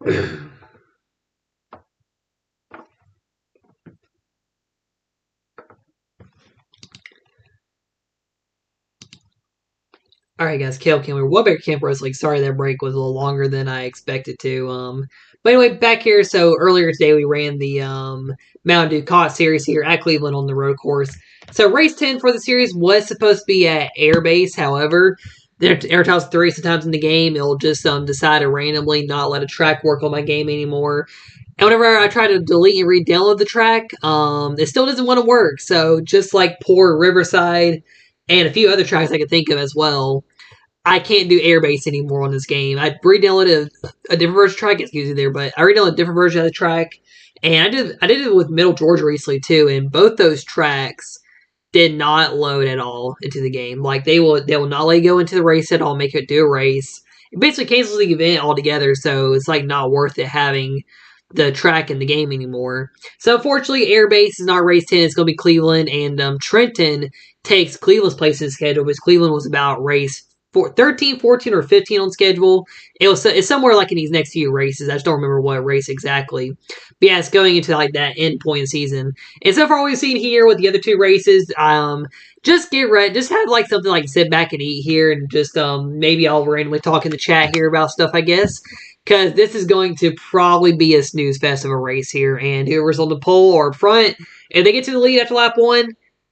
Alright guys, Kale Campbell. Welcome back to Camp Wrestling. Sorry that break was a little longer than I expected to. But anyway, back here. So earlier today we ran the Mountain Dew COT series here at Cleveland on the road course. So race 10 for the series was supposed to be at Airbase. However, every time it's 3 sometimes in the game, it'll just decide to randomly not let a track work on my game anymore. And whenever I try to delete and re-download the track, it still doesn't want to work. So just like poor Riverside and a few other tracks I could think of as well, I can't do Airbase anymore on this game. I re-downloaded a different version of the track, excuse me there, but I re-downloaded a different version of the track. And I did it with Middle Georgia recently too, and both those tracks did not load at all into the game. Like they will not let you go into the race at all, make it do a race. It basically cancels the event altogether, so it's like not worth it having the track in the game anymore. So unfortunately, Airbase is not race 10. It's going to be Cleveland, and Trenton takes Cleveland's place in the schedule, because Cleveland was about race 13, 14, or 15 on schedule. It's somewhere like in these next few races. I just don't remember what race exactly. But yeah, it's going into like that end point of season. And so far we've seen here with the other two races, just get ready. Just have like something like sit back and eat here, and just maybe I'll randomly talk in the chat here about stuff, I guess. Because this is going to probably be a snooze fest of a race here. And whoever's on the pole or up front, if they get to the lead after lap 1,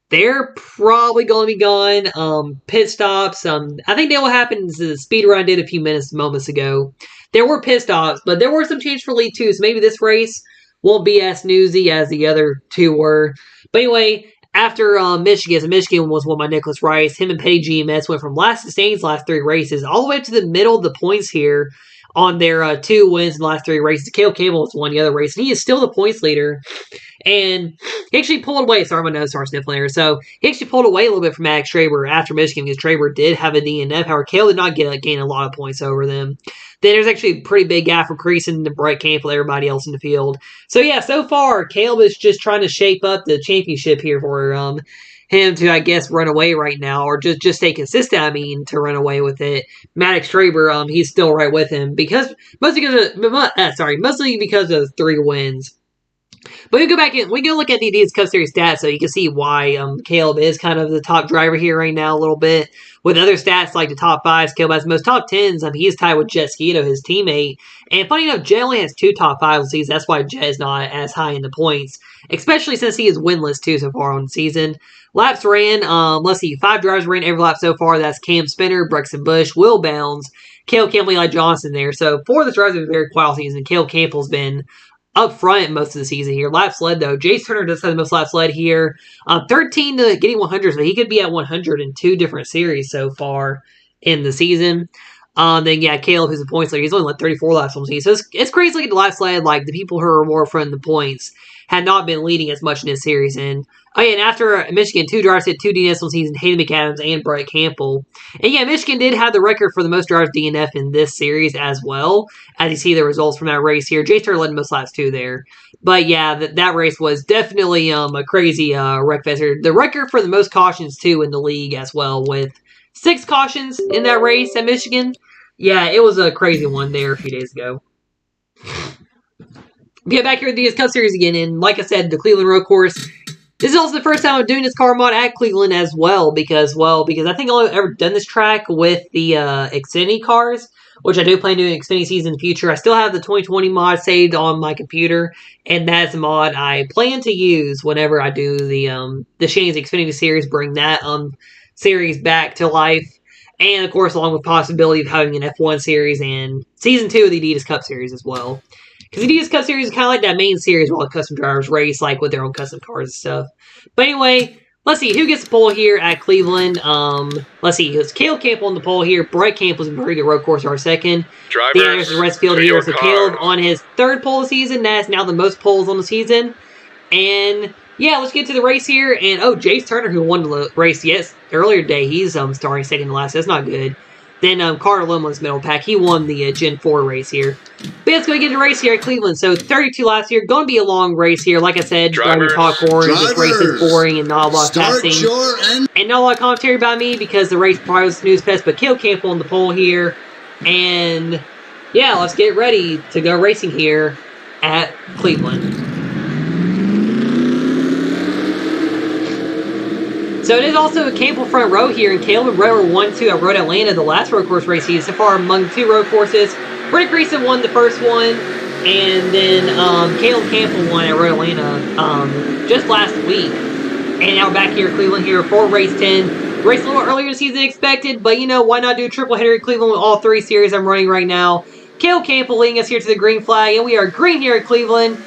they're probably going to be gone. Pit stops. I think that will happen. The speed run did a few moments ago. There were pit stops, but there were some change for lead too. So maybe this race won't be as snoozy as the other two were. But anyway, after Michigan, so Michigan was won by Nicholas Rice. Him and Petty GMS went from last to Staines last 3 races all the way up to the middle of the points here on their 2 wins in the last 3 races. Cale Campbell has won the other race, and he is still the points leader. And he actually pulled away. Sorry, my nose started sniffling there. So he actually pulled away a little bit from Alex Traber after Michigan, because Traber did have a DNF. However, Cale did not gain a lot of points over them. Then there's actually a pretty big gap from Creason to Brett Campbell, everybody else in the field. So yeah, so far, Caleb is just trying to shape up the championship here for him to, I guess, run away right now, or just stay consistent, to run away with it. Maddox Traber, he's still right with him, mostly because of 3 wins. But we go back in. We go look at the Adidas Cup Series stats, so you can see why Caleb is kind of the top driver here right now a little bit. With other stats like the top 5s, Caleb has the most top 10s. He is tied with Jet Skeeto, his teammate. And funny enough, Jet only has 2 top 5s on the season. That's why Jet is not as high in the points, especially since he is winless too so far on the season. Laps ran, 5 drivers ran every lap so far. That's Cam Spinner, Brexton Bush, Will Bounds, Cale Campbell, Eli Johnson there. So 4 of the drivers have been very quiet all season. Cale Campbell's been up front most of the season here. Laps led, though. Jace Turner does have the most laps led here. 13 to getting 100, so he could be at 100 in 2 different series so far in the season. Then, yeah, Caleb, who's the points leader, he's only led 34 laps on the season. So it's crazy looking at the laps led. Like, the people who are more front in the points had not been leading as much in this series. And after Michigan, 2 drivers hit 2 DNFs on the season, Hayden McAdams and Brett Campbell. And yeah, Michigan did have the record for the most drivers DNF in this series as well, as you see the results from that race here. Jace Turner led the most laps too there. But yeah, that race was definitely a crazy wreck fest. The record for the most cautions too in the league as well, with 6 cautions in that race at Michigan. Yeah, it was a crazy one there a few days ago. Get back here at the Cup Series again, and like I said, the Cleveland Road Course. This is also the first time I'm doing this car mod at Cleveland as well, because I think I've ever done this track with the Xfinity cars, which I do plan to do an Xfinity season in the future. I still have the 2020 mod saved on my computer, and that's the mod I plan to use whenever I do the Shane's Xfinity series, bring that series back to life. And, of course, along with the possibility of having an F1 series and Season 2 of the Adidas Cup Series as well. Because the Adidas Cup Series is kind of like that main series where all the custom drivers race, like with their own custom cars and stuff. But anyway, let's see who gets the pole here at Cleveland. Let's see, it's Cale Campbell on the pole here. Brett Campbell's a very good road course our second. The Anderson Redfield here. So Caleb on his 3rd pole of the season. That's now the most poles on the season. And yeah, let's get to the race here. And Jace Turner, who won the race earlier today, he's starting second to last. That's not good. Then Carter Limlin's middle pack. He won the Gen 4 race here. But let's go get the race here at Cleveland. So 32 laps here. Going to be a long race here. Like I said, going to talk more. This race is boring and not a lot of passing. And not a lot of commentary by me because the race probably was a snooze fest. But Cale Campbell on the pole here. And yeah, let's get ready to go racing here at Cleveland. So it is also a Campbell front row here, and Caleb and Brett were 1-2 at Road Atlanta, the last road course race season. So far among 2 road courses, Brett Greason won the first one, and then Caleb Campbell won at Road Atlanta just last week. And now we're back here at Cleveland here for race 10. Race a little earlier in the season than expected, but why not do a triple header at Cleveland with all 3 series I'm running right now. Caleb Campbell leading us here to the green flag, and we are green here at Cleveland,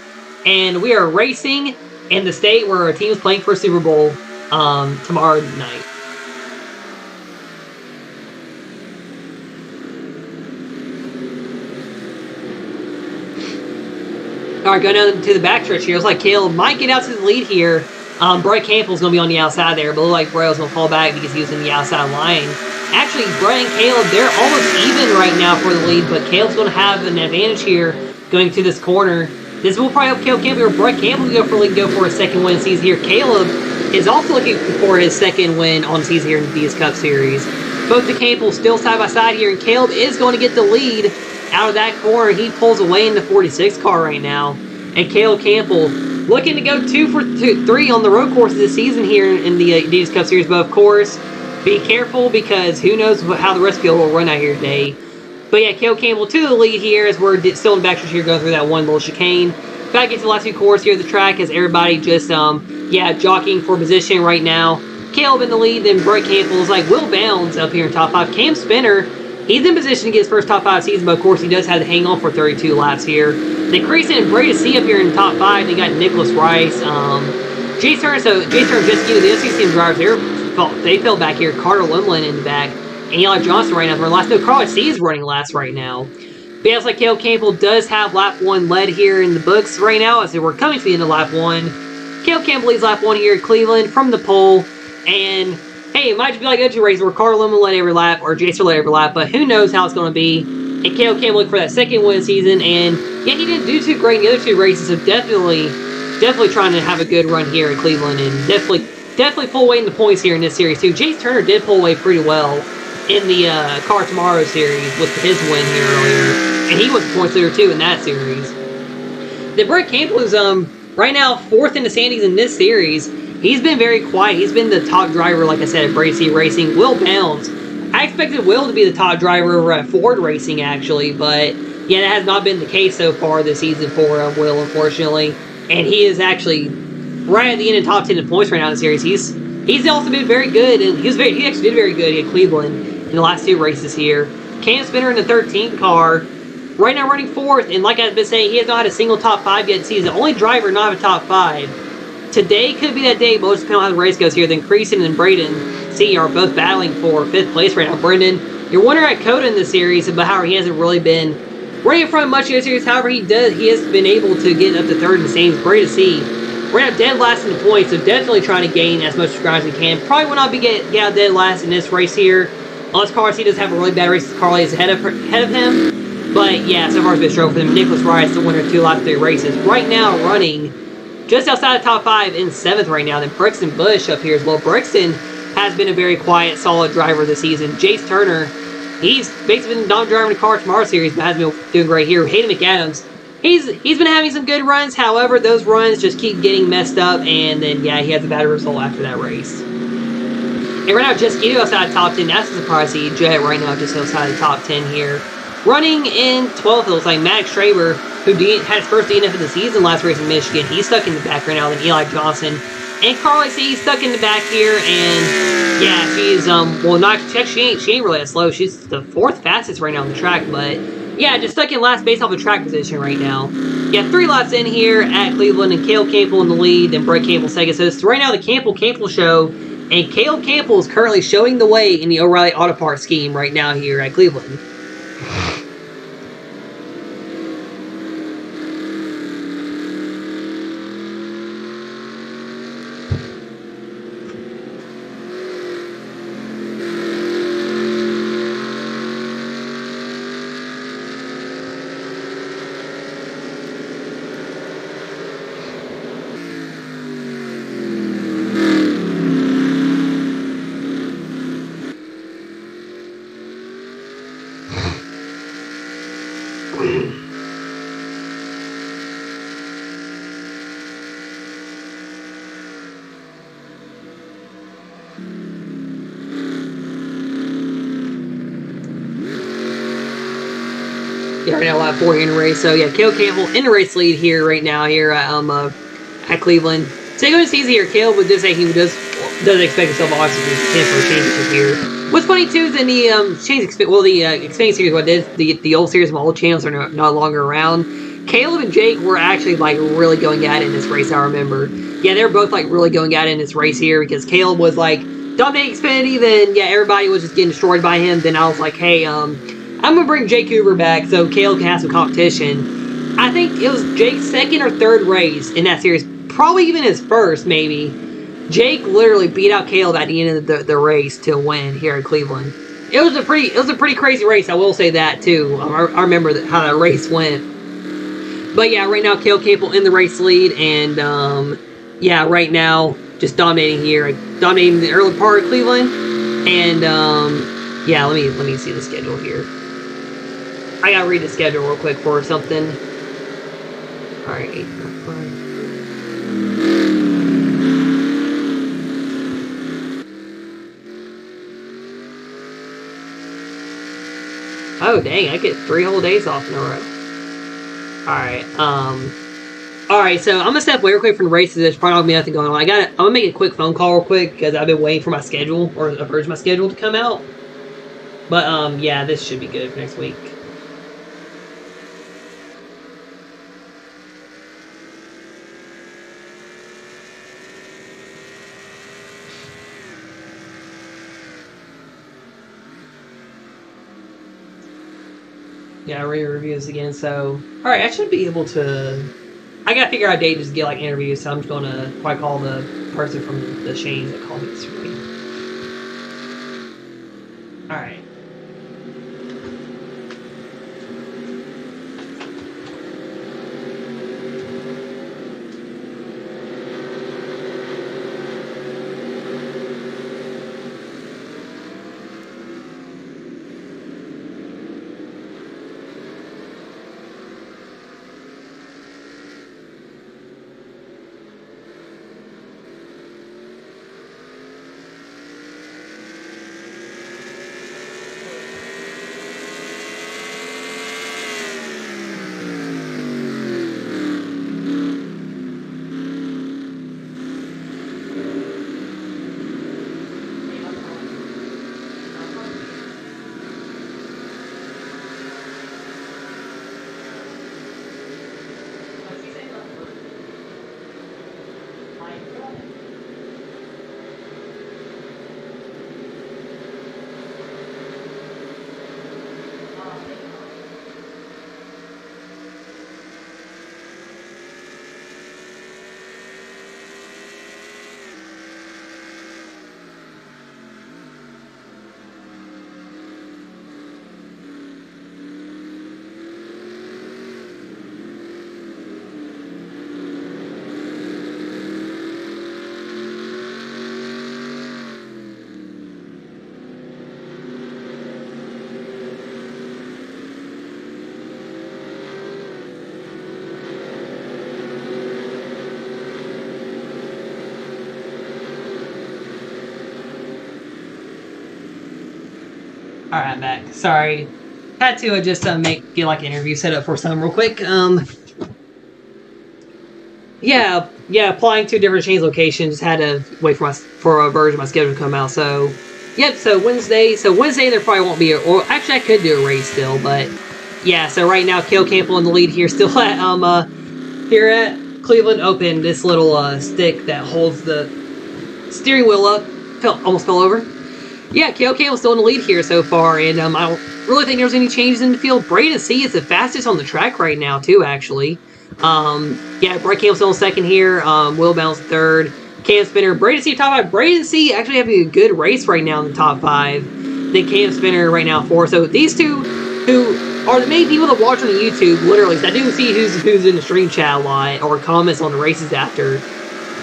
and we are racing in the state where our team is playing for Super Bowl tomorrow night. Alright, going down to the backstretch here. Looks like Caleb might get out to the lead here. Brett Campbell's going to be on the outside there, but it looks like Brett's going to fall back because he was in the outside line. Actually, Brett and Caleb, they're almost even right now for the lead, but Caleb's going to have an advantage here going to this corner. This will probably help Caleb Campbell or Brett Campbell go for the lead, go for a second win season here. Caleb is also looking for his second win on the season here in the DS Cup Series. Both the Campbells still side by side here, and Caleb is going to get the lead out of that corner. He pulls away in the 46 car right now. And Caleb Campbell looking to go 2 for 3 on the road courses this season here in the Adidas Cup Series. But of course, be careful because who knows how the rest of you will run out here today. But yeah, Caleb Campbell to the lead here as we're still in the backstretch here going through that one little chicane. Back into the last few corners here at the track as everybody just, jockeying for position right now. Caleb in the lead, then Brett Campbell is like Will Bounds up here in top 5. Cam Spinner, he's in position to get his first top 5 season, but of course he does have to hang on for 32 laps here. Then Creason and Brady C up here in top 5. They got Nicholas Rice, Jay Turner, so Jay Turner just getting the SC team drivers. They fell back here. Carter Limlin in the back. And Eli Johnson right now for last. No, Carl C is running last right now. But yeah, it's like Caleb Campbell does have lap 1 led here in the books right now as we're coming to the end of lap 1. Caleb Campbell leads lap 1 here at Cleveland from the pole. And hey, it might just be like other races where Carter Limlin led every lap or Jason led every lap, but who knows how it's going to be. And Caleb Campbell looking for that second win season. And yeah, he didn't do too great in the other 2 races, so definitely trying to have a good run here at Cleveland and definitely pull away in the points here in this series too. Jace Turner did pull away pretty well in the Car Tomorrow series with his win here earlier, and he was the points leader too in that series. Then Brett Campbell is right now 4th in the standings in this series. He's been very quiet. He's been the top driver, like I said, at Brady C Racing. Will Bounds, I expected Will to be the top driver over at Ford Racing actually, but yeah, that has not been the case so far this season for Will, unfortunately. And he is actually right at the end of top 10 in points right now in the series. He's also been very good, and he actually did very good at Cleveland in the last 2 races here. Cam Spinner in the 13th car, right now running 4th, and like I've been saying, he has not had a single top 5 yet this season. The only driver not have a top 5. Today could be that day, but we'll just depend on how the race goes here. Then Creason and Braden C are both battling for 5th place right now. Brendan, you're wondering at Coda in this series about how he hasn't really been running in front of much of the series. However, he has been able to get up to 3rd in the standings. Brady C right now dead last in the points, so definitely trying to gain as much ground as he can. Probably will not be get out dead last in this race here, unless Carl C does have a really bad race. Carl is ahead of him. But yeah, so far it's been a struggle for them. Nicholas Rice, the winner of 2 last 3 races, right now running just outside of top 5 in 7th right now. Then Brixton Bush up here as well. Brixton has been a very quiet, solid driver this season. Jace Turner, he's basically been not driving the Car Tomorrow series, but has been doing great here. Hayden McAdams, he's been having some good runs. However, those runs just keep getting messed up, and then yeah, he has a bad result after that race. And right now, Jesquito outside the top 10. That's a surprise to see Jet right now just outside the top 10 here. Running in 12th, it looks like Max Schraber, who had his first DNF of the season last race in Michigan. He's stuck in the back right now. Then Eli Johnson. And Carly C, he's stuck in the back here. And yeah, she's, well, not check. She ain't really that slow. She's the 4th fastest right now on the track. But yeah, just stuck in last based off the track position right now. Yeah, 3 laps in here at Cleveland. And Caleb Campbell in the lead. And Brett Campbell second. So it's right now the Campbell show. And Caleb Campbell is currently showing the way in the O'Reilly Auto Parts scheme right now here at Cleveland. Yeah, right now we'll have 4 here in the race. So yeah, Caleb Campbell in the race lead here right now here at Cleveland. So going season here, Caleb would just say he doesn't expect himself obviously to cancel or change this year. What's funny too is in the Xfinity series, what did the old series, my old channels are no longer around. Caleb and Jake were actually like really going at it in this race. I remember. Yeah, they were both like really going at it in this race here because Caleb was like dominating Xfinity. Then yeah, everybody was just getting destroyed by him. Then I was like, hey, I'm gonna bring Jake Hoover back so Caleb can have some competition. I think it was Jake's second or third race in that series, probably even his first, maybe. Jake literally beat out Caleb at the end of the race to win here in Cleveland. It was a pretty crazy race. I will say that too. I remember how that race went. But yeah, right now Caleb Campbell in the race lead, and yeah, right now just dominating here, dominating the early part of Cleveland, and yeah, let me see the schedule here. I gotta read the schedule real quick for something. All right, 8, 5. Oh dang, I get 3 whole days off in a row. Alright, so I'm gonna step away real quick from the races. There's probably not gonna be nothing going on. I'm gonna make a quick phone call real quick because I've been waiting for my schedule or a version of my schedule to come out. But yeah, this should be good for next week. Yeah, read reviews again. So, all right, I should be able to. I gotta figure out a date just to get like interviews. So I'm just gonna probably call the person from the Shanes that called me this week. All right. Alright, I'm back. Sorry. Had to just get like an interview set up for some real quick. Yeah, applying to different Shanes locations. Had to wait for a version of my schedule to come out. So, yep. So Wednesday there probably won't be or actually I could do a race still, but yeah. So right now, Caleb Campbell in the lead here, still at here at Cleveland Open. This little stick that holds the steering wheel up almost fell over. Yeah, Caleb Campbell's still in the lead here so far, and I don't really think there's any changes in the field. Braden C is the fastest on the track right now, too, actually. Yeah, Brett Campbell's still in second here. Will Bounce third. Cam Spinner, Braden C top 5. Braden C actually having a good race right now in the top 5. Then Cam Spinner right now 4. So these two, who are the main people that watch on the YouTube, literally, I do see who's in the stream chat a lot or comments on the races after.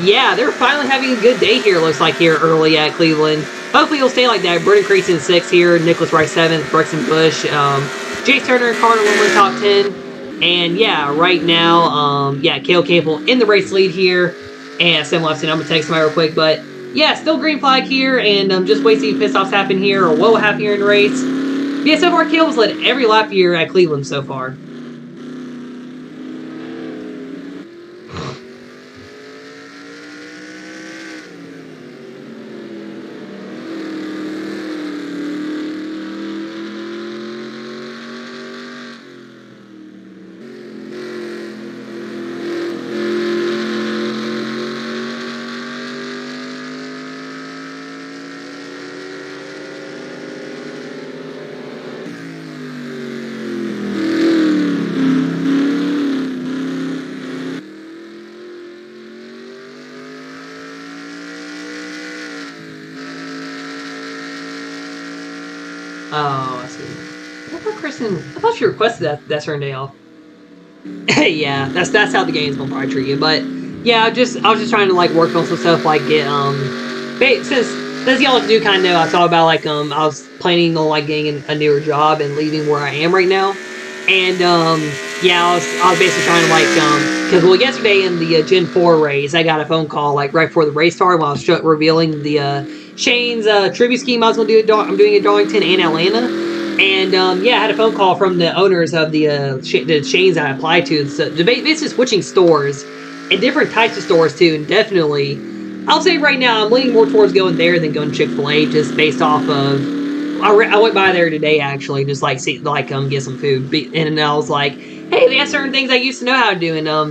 Yeah, they're finally having a good day here, looks like, here early at Cleveland. Hopefully it'll stay like that. Brendan Creasy in 6th here. Nicholas Rice 7th. Brexton Bush. Jace Turner and Carter Lindland top 10. And yeah, right now, yeah, Caleb Campbell in the race lead here. And Sam Lefson, I'm going to text somebody real quick. But yeah, still green flag here. And just wait to see if piss-offs happen here or what will happen here in the race. Yeah, so far Caleb's led every lap here at Cleveland so far. Oh, I see. I thought Kristen. I thought she requested that certain day off. Yeah, that's how the game's gonna probably treat you. But yeah, I was just trying to like work on some stuff like get since y'all do kind of know, I thought about like I was planning on like getting a newer job and leaving where I am right now, and yeah, I was basically trying to like because well yesterday in the Gen 4 race I got a phone call like right before the race started while I was revealing the Shane's tribute scheme I was gonna do. I'm doing at Darlington and Atlanta. And yeah, I had a phone call from the owners of the chains I applied to. So basically switching stores and different types of stores too. And definitely, I'll say right now, I'm leaning more towards going there than going to Chick-fil-A just based off of. I went by there today actually, just like get some food, and I was like, hey, they have certain things I used to know how to do, and I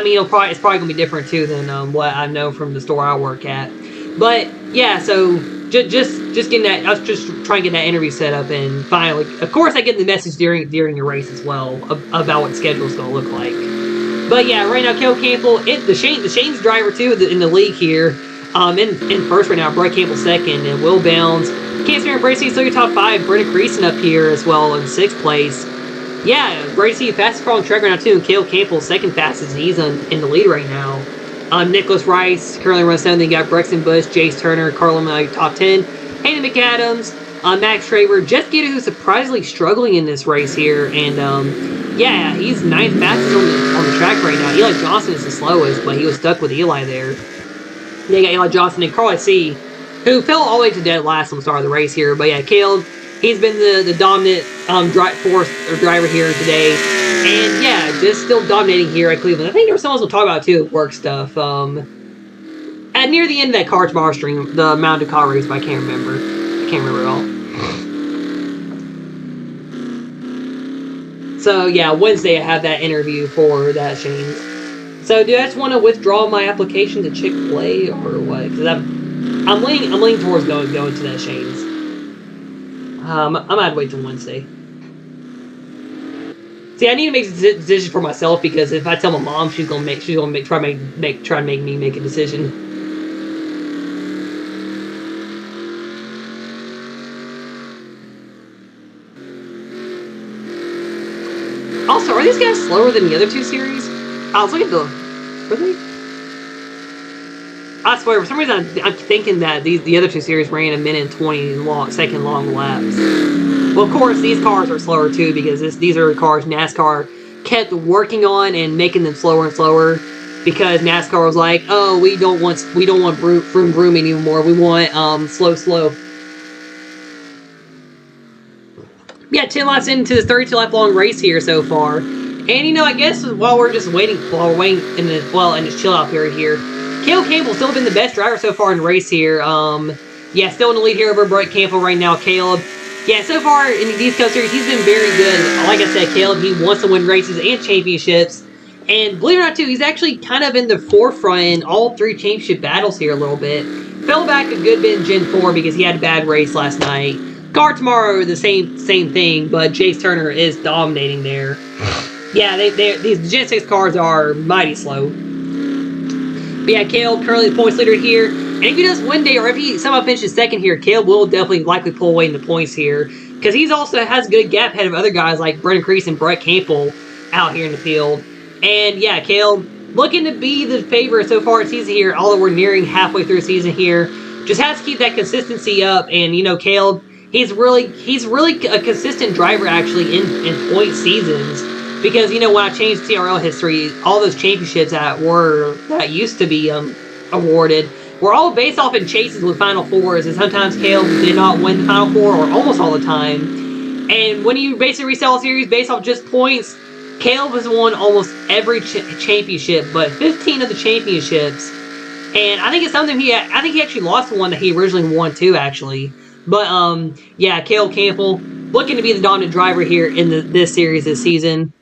mean, it's probably gonna be different too than what I know from the store I work at. But yeah, so just getting that. I was just trying to get that interview set up, and finally, of course, I get the message during the race as well about what the schedule is going to look like. But yeah, right now, Kel Campbell, the Shane's driver too in the league here. In first right now, Brett Campbell second, and Will Bounds, Cancer and Bracey still your top five. Brendan Creason up here as well in sixth place. Yeah, Bracey fastest car on the track right now too, and Cale Campbell second fastest. He's in the lead right now. Nicholas Rice currently runs 7th. Then you got Brexton Bush, Jace Turner, Carlin top 10. Hayden McAdams, Max Traver, Jeff Gator, who's surprisingly struggling in this race here. And yeah, he's 9th fastest on the track right now. Eli Johnson is the slowest, but he was stuck with Eli there. Then you got Eli Johnson and Carly C, who fell all the way to dead last on the start of the race here. But yeah, Caleb, he's been the dominant driver here today. And yeah, just still dominating here at Cleveland. I think there was someone else we'll talk about too, work stuff. At near the end of that car tomorrow stream, the Mountain Dew car race, but I can't remember. I can't remember at all. So yeah, Wednesday I have that interview for that Shane's. So do I just want to withdraw my application to Chick-fil-A or what? Because I'm leaning towards going to that Shane's. I'm gonna have to wait till Wednesday. See, I need to make a decision for myself because if I tell my mom, she's gonna try to make me make a decision. Also, are these guys slower than the other two series? I was looking at were they? I swear, for some reason, I'm thinking that the other two series ran a minute and 20 second long laps. Well, of course, these cars are slower too because these are cars NASCAR kept working on and making them slower and slower because NASCAR was like, oh, we don't want vroom anymore. We want slow. Yeah, 10 laps into this 32 lap long race here so far, and I guess while we're waiting in this chill out period here, Cale Campbell's still been the best driver so far in the race here. Yeah, still in the lead here over Brett Campbell right now. Caleb. Yeah, so far in the East Coast Series, he's been very good. Like I said, Caleb, he wants to win races and championships. And believe it or not, too, he's actually kind of in the forefront in all three championship battles here a little bit. Fell back a good bit in Gen 4 because he had a bad race last night. Car tomorrow, the same thing, but Jace Turner is dominating there. Yeah, these Gen 6 cars are mighty slow. But yeah, Caleb currently the points leader here. And if he does win day, or if he somehow finishes second here, Caleb will definitely likely pull away in the points here. Because he's also has a good gap ahead of other guys like Brendan Crease and Brett Campbell out here in the field. And yeah, Caleb looking to be the favorite so far in season here, although we're nearing halfway through the season here. Just has to keep that consistency up. And Caleb, he's really a consistent driver actually in point seasons. Because, when I changed CRL history, all those championships that used to be awarded were all based off in chases with Final Fours, and sometimes Caleb did not win the Final Four, or almost all the time. And when you basically resell a series based off just points, Caleb has won almost every championship, but 15 of the championships. And I think it's something I think he actually lost the one that he originally won too, actually. But yeah, Caleb Campbell looking to be the dominant driver here in this series this season.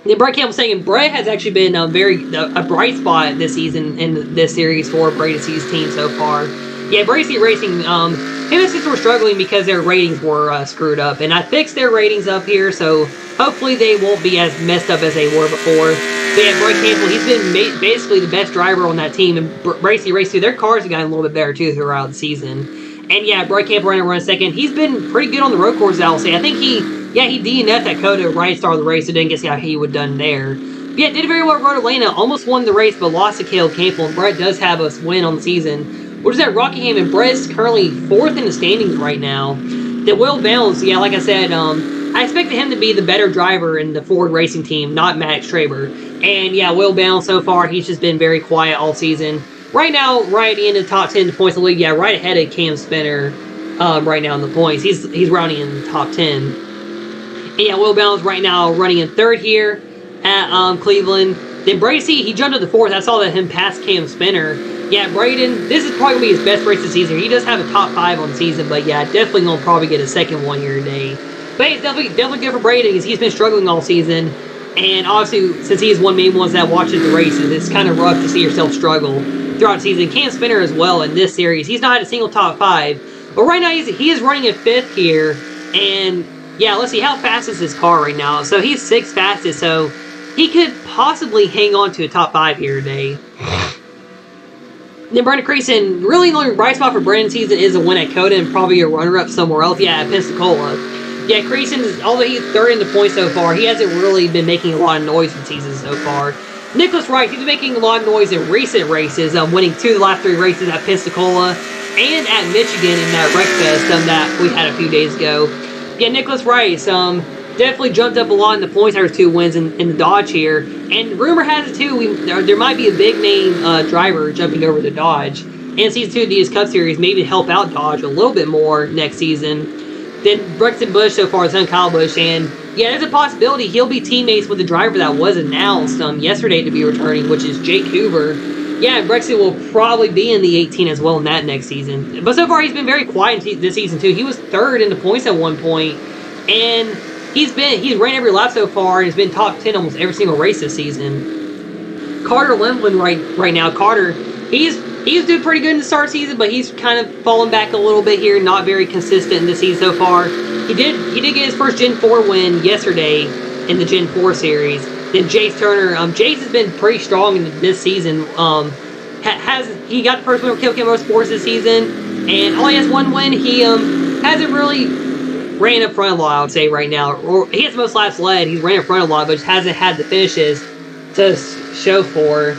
Then Brett Campbell saying Brett has actually been a bright spot this season in this series for Brady's team so far. Yeah, Brady Racing, him and Sister were struggling because their ratings were screwed up, and I fixed their ratings up here, so hopefully they won't be as messed up as they were before. But yeah, Brett Campbell, he's been basically the best driver on that team, and Brady Racing, their cars have gotten a little bit better too throughout the season. And yeah, Brett Campbell running second. He's been pretty good on the road course, I'll say. I think he DNF'd at Coda right at the start of the race, so didn't get to see how he would have done there. But yeah, did very well at Road Atlanta, almost won the race, but lost to Caleb Campbell, and Brett does have a win on the season, which is at Rockingham, and Brett's currently 4th in the standings right now. The Will Bounds, yeah, like I said, I expected him to be the better driver in the Ford Racing team, not Max Traber. And yeah, Will Bounds so far, he's just been very quiet all season. Right now, right at the end of the top 10 in the points of the league, yeah, right ahead of Cam Spinner right now in the points. He's running in the top 10. And yeah, Will Bounds right now running in 3rd here at Cleveland. Then Brady, he jumped to the 4th. I saw that him pass Cam Spinner. Yeah, Braden, this is probably going to be his best race this season. He does have a top 5 on the season, but yeah, definitely going to probably get a second one here today. But it's definitely good for Braden because he's been struggling all season. And obviously, since he is one of the main ones that watches the races, it's kind of rough to see yourself struggle throughout the season. Cam Spinner as well in this series. He's not a single top 5. But right now, he is running in 5th here. And yeah, let's see, how fast is his car right now? So he's 6th fastest, so he could possibly hang on to a top 5 here today. Then Brendan Creason, really the only bright spot for Brendan's season is a win at Coda and probably a runner-up somewhere else. Yeah, at Pensacola. Yeah, Creason, although he's 3rd in the points so far, he hasn't really been making a lot of noise in the season so far. Nicholas Wright, he's been making a lot of noise in recent races, winning 2 of the last 3 races at Pensacola and at Michigan in that Wreckfest that we had a few days ago. Yeah, Nicholas Wright, definitely jumped up a lot in the points after 2 wins in the Dodge here. And rumor has it too, there might be a big name driver jumping over to Dodge. And Season 2 Adidas Cup Series, maybe to help out Dodge a little bit more next season. Then Brexton Bush so far, son Kyle Busch. And yeah, there's a possibility he'll be teammates with the driver that was announced yesterday to be returning, which is Jake Hoover. Yeah, and Brexton will probably be in the 18 as well in that next season. But so far, he's been very quiet this season too. He was 3rd in the points at one point. And he's ran every lap so far and has been top 10 almost every single race this season. Carter Lemlin right now. Carter, he's doing pretty good in the start season, but he's kind of fallen back a little bit here, not very consistent in the season so far. He did get his first Gen 4 win yesterday in the Gen 4 series. Then Jace Turner, Jace has been pretty strong in this season. He got the first win with Kill Kim Motorsports this season, and only has 1 win. He hasn't really ran up front a lot, I would say, right now. Or he has the most laps led. He's ran up front a lot, but just hasn't had the finishes to show for.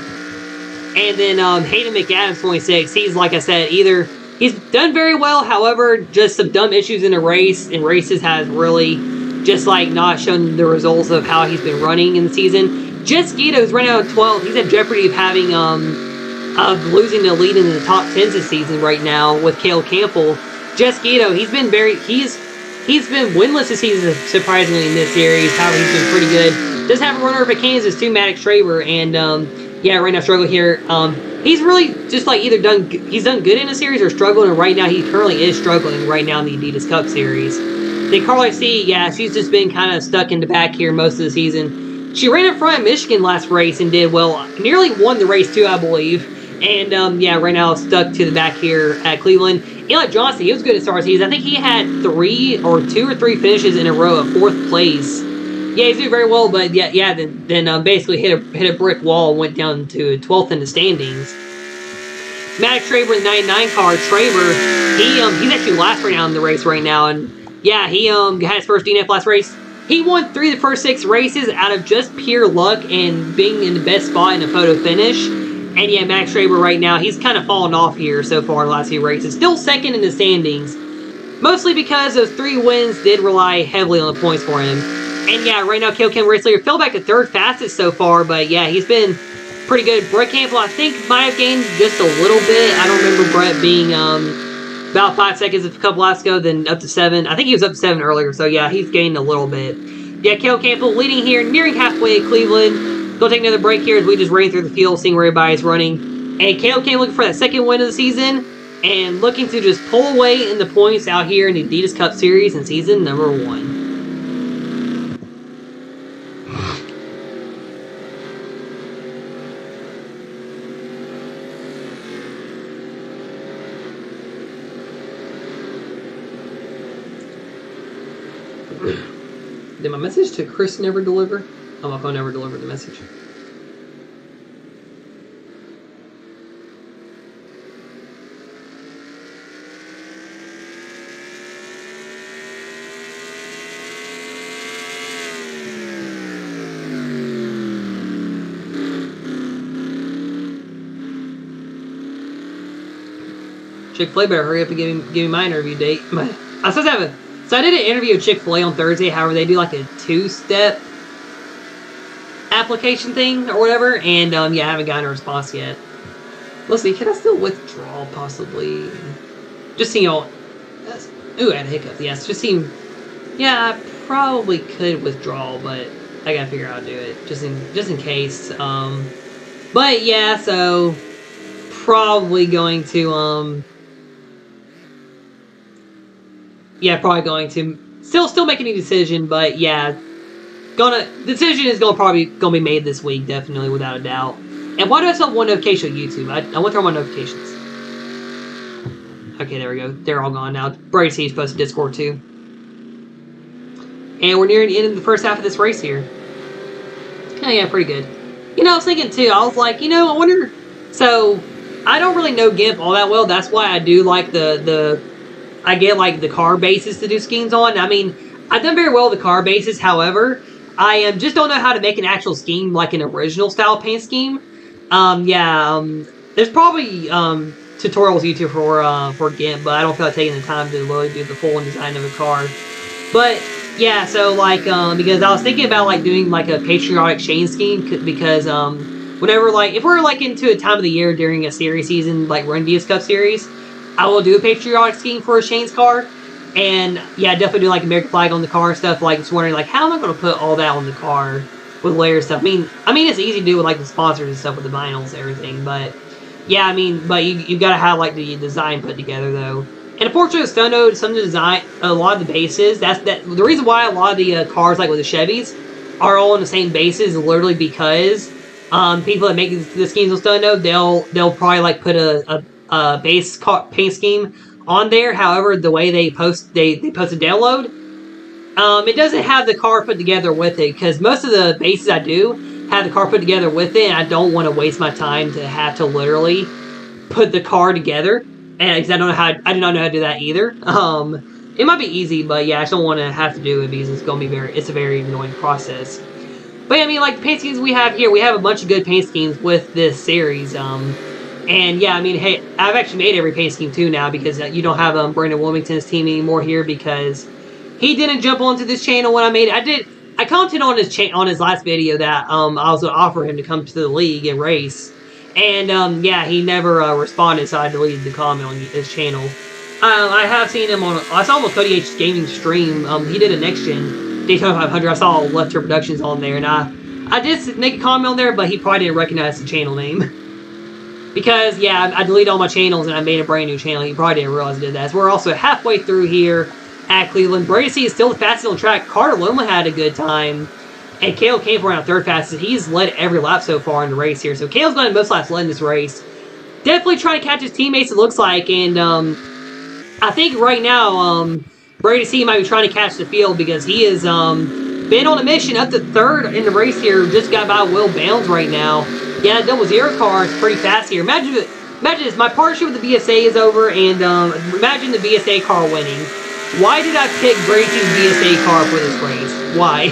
And then Hayden McAdams, 26. He's, like I said, he's done very well. However, just some dumb issues in the races has really just not shown the results of how he's been running in the season. Jet Skito's running out of 12. He's at jeopardy of having of losing the lead in the top 10s this season right now with Caleb Campbell. Jet Skito, he's been winless this season, surprisingly, in this series. However, he's been pretty good. Does have a runner-up at Kansas too, Maddox Traber, and yeah, right now struggling here. He's really just either done good in a series or struggling, and right now he currently is struggling right now in the Adidas Cup Series. Then Carly C, yeah, she's just been kind of stuck in the back here most of the season. She ran in front of Michigan last race and did well. Nearly won the race too, I believe. And yeah, right now stuck to the back here at Cleveland. Eli Johnson, he was good at start season. I think he had 2 or 3 finishes in a row of 4th place. Yeah, he's doing very well, but yeah, then basically hit a brick wall and went down to 12th in the standings. Maddox Traber in the 99 car. Traber, he's actually last right now in the race right now, and yeah, he had his first DNF last race. He won 3 of the first 6 races out of just pure luck and being in the best spot in a photo finish. And yeah, Max Traber right now, he's kind of fallen off here so far in the last few races. Still 2nd in the standings, mostly because those 3 wins did rely heavily on the points for him. And yeah, right now, Kill Kim Ritzler fell back to 3rd fastest so far, but yeah, he's been pretty good. Brett Campbell, I think, might have gained just a little bit. I don't remember Brett being about 5 seconds a couple laps ago, then up to 7. I think he was up to 7 earlier, so yeah, he's gained a little bit. Yeah, Caleb Campbell leading here, nearing halfway at Cleveland. Gonna take another break here as we just ran through the field, seeing where everybody's running. And Caleb Campbell looking for that second win of the season, and looking to just pull away in the points out here in the Adidas Cup Series in season number 1. Did my message to Chris never deliver? Oh, my phone never delivered the message. Chick-fil-A better hurry up and give me my interview date. I supposed to have a... So I did an interview with Chick-fil-A on Thursday. However, they do like a 2-step application thing or whatever. And, yeah, I haven't gotten a response yet. Let's see. Can I still withdraw, possibly? Just seeing all... Ooh, I had a hiccup. Yes, just seeing... Yeah, I probably could withdraw, but I gotta figure out how to do it. Just in case. But, yeah, so... Probably going to, yeah, probably going to still making a decision, but yeah, decision is probably gonna be made this week, definitely, without a doubt. And why do I still have one notification on YouTube? I went through all my notifications. Okay, there we go. They're all gone now. Brady C's posted Discord too. And we're nearing the end of the first half of this race here. Oh yeah, pretty good. You know, I was thinking too, I was like, you know, I wonder, so I don't really know GIMP all that well. That's why I do like I get like the car bases to do schemes on. I mean, I've done very well with the car bases. However, I just don't know how to make an actual scheme, like an original style paint scheme. There's probably tutorials YouTube for GIMP, but I don't feel like taking the time to really do the full design of a car. But yeah, so like because I was thinking about like doing like a patriotic chain scheme because whenever like if we're like into a time of the year during a series season like Run DS Cup series, I will do a patriotic scheme for a Shane's car. And yeah, definitely do like American flag on the car and stuff. Like, just wondering like how am I going to put all that on the car with layers stuff. I mean it's easy to do with like the sponsors and stuff with the vinyls and everything. But yeah, I mean, but you got to have like the design put together though. And unfortunately, with Stono, some of the design, a lot of the bases. The reason why a lot of the cars like with the Chevys are all on the same bases is literally because people that make the schemes with Stono, they'll probably like put a base paint scheme on there. However, the way they post a download, it doesn't have the car put together with it, because most of the bases I do have the car put together with it, and I don't want to waste my time to have to literally put the car together, and because I do not know how to do that either. It might be easy, but yeah, I just don't want to have to do it because it's a very annoying process. But yeah, I mean, like the paint schemes we have here, we have a bunch of good paint schemes with this series. And yeah, I mean, hey, I've actually made every paint scheme too now, because you don't have Brandon Wilmington's team anymore here, because he didn't jump onto this channel when I made it. I commented on his last video that I was going to offer him to come to the league and race, and yeah, he never responded, so I deleted the comment on his channel. I have seen him I saw him on Cody H's gaming stream. He did a next gen Daytona 500. I saw Left Turn Productions on there, and I did make a comment on there, but he probably didn't recognize the channel name. Because, yeah, I deleted all my channels and I made a brand new channel. You probably didn't realize I did that. So we're also halfway through here at Cleveland. Brady C is still the fastest on track. Carter Loma had a good time. And Caleb came around third fastest. He's led every lap so far in the race here. So Caleb's going to most laps led this race. Definitely trying to catch his teammates, it looks like. And I think right now, Brady C might be trying to catch the field, because he has been on a mission up to third in the race here. Just got by Will Bounds right now. Yeah, that 0 car is pretty fast here. Imagine this, my partnership with the BSA is over, and imagine the BSA car winning. Why did I pick Brady C's BSA car for this race? Why?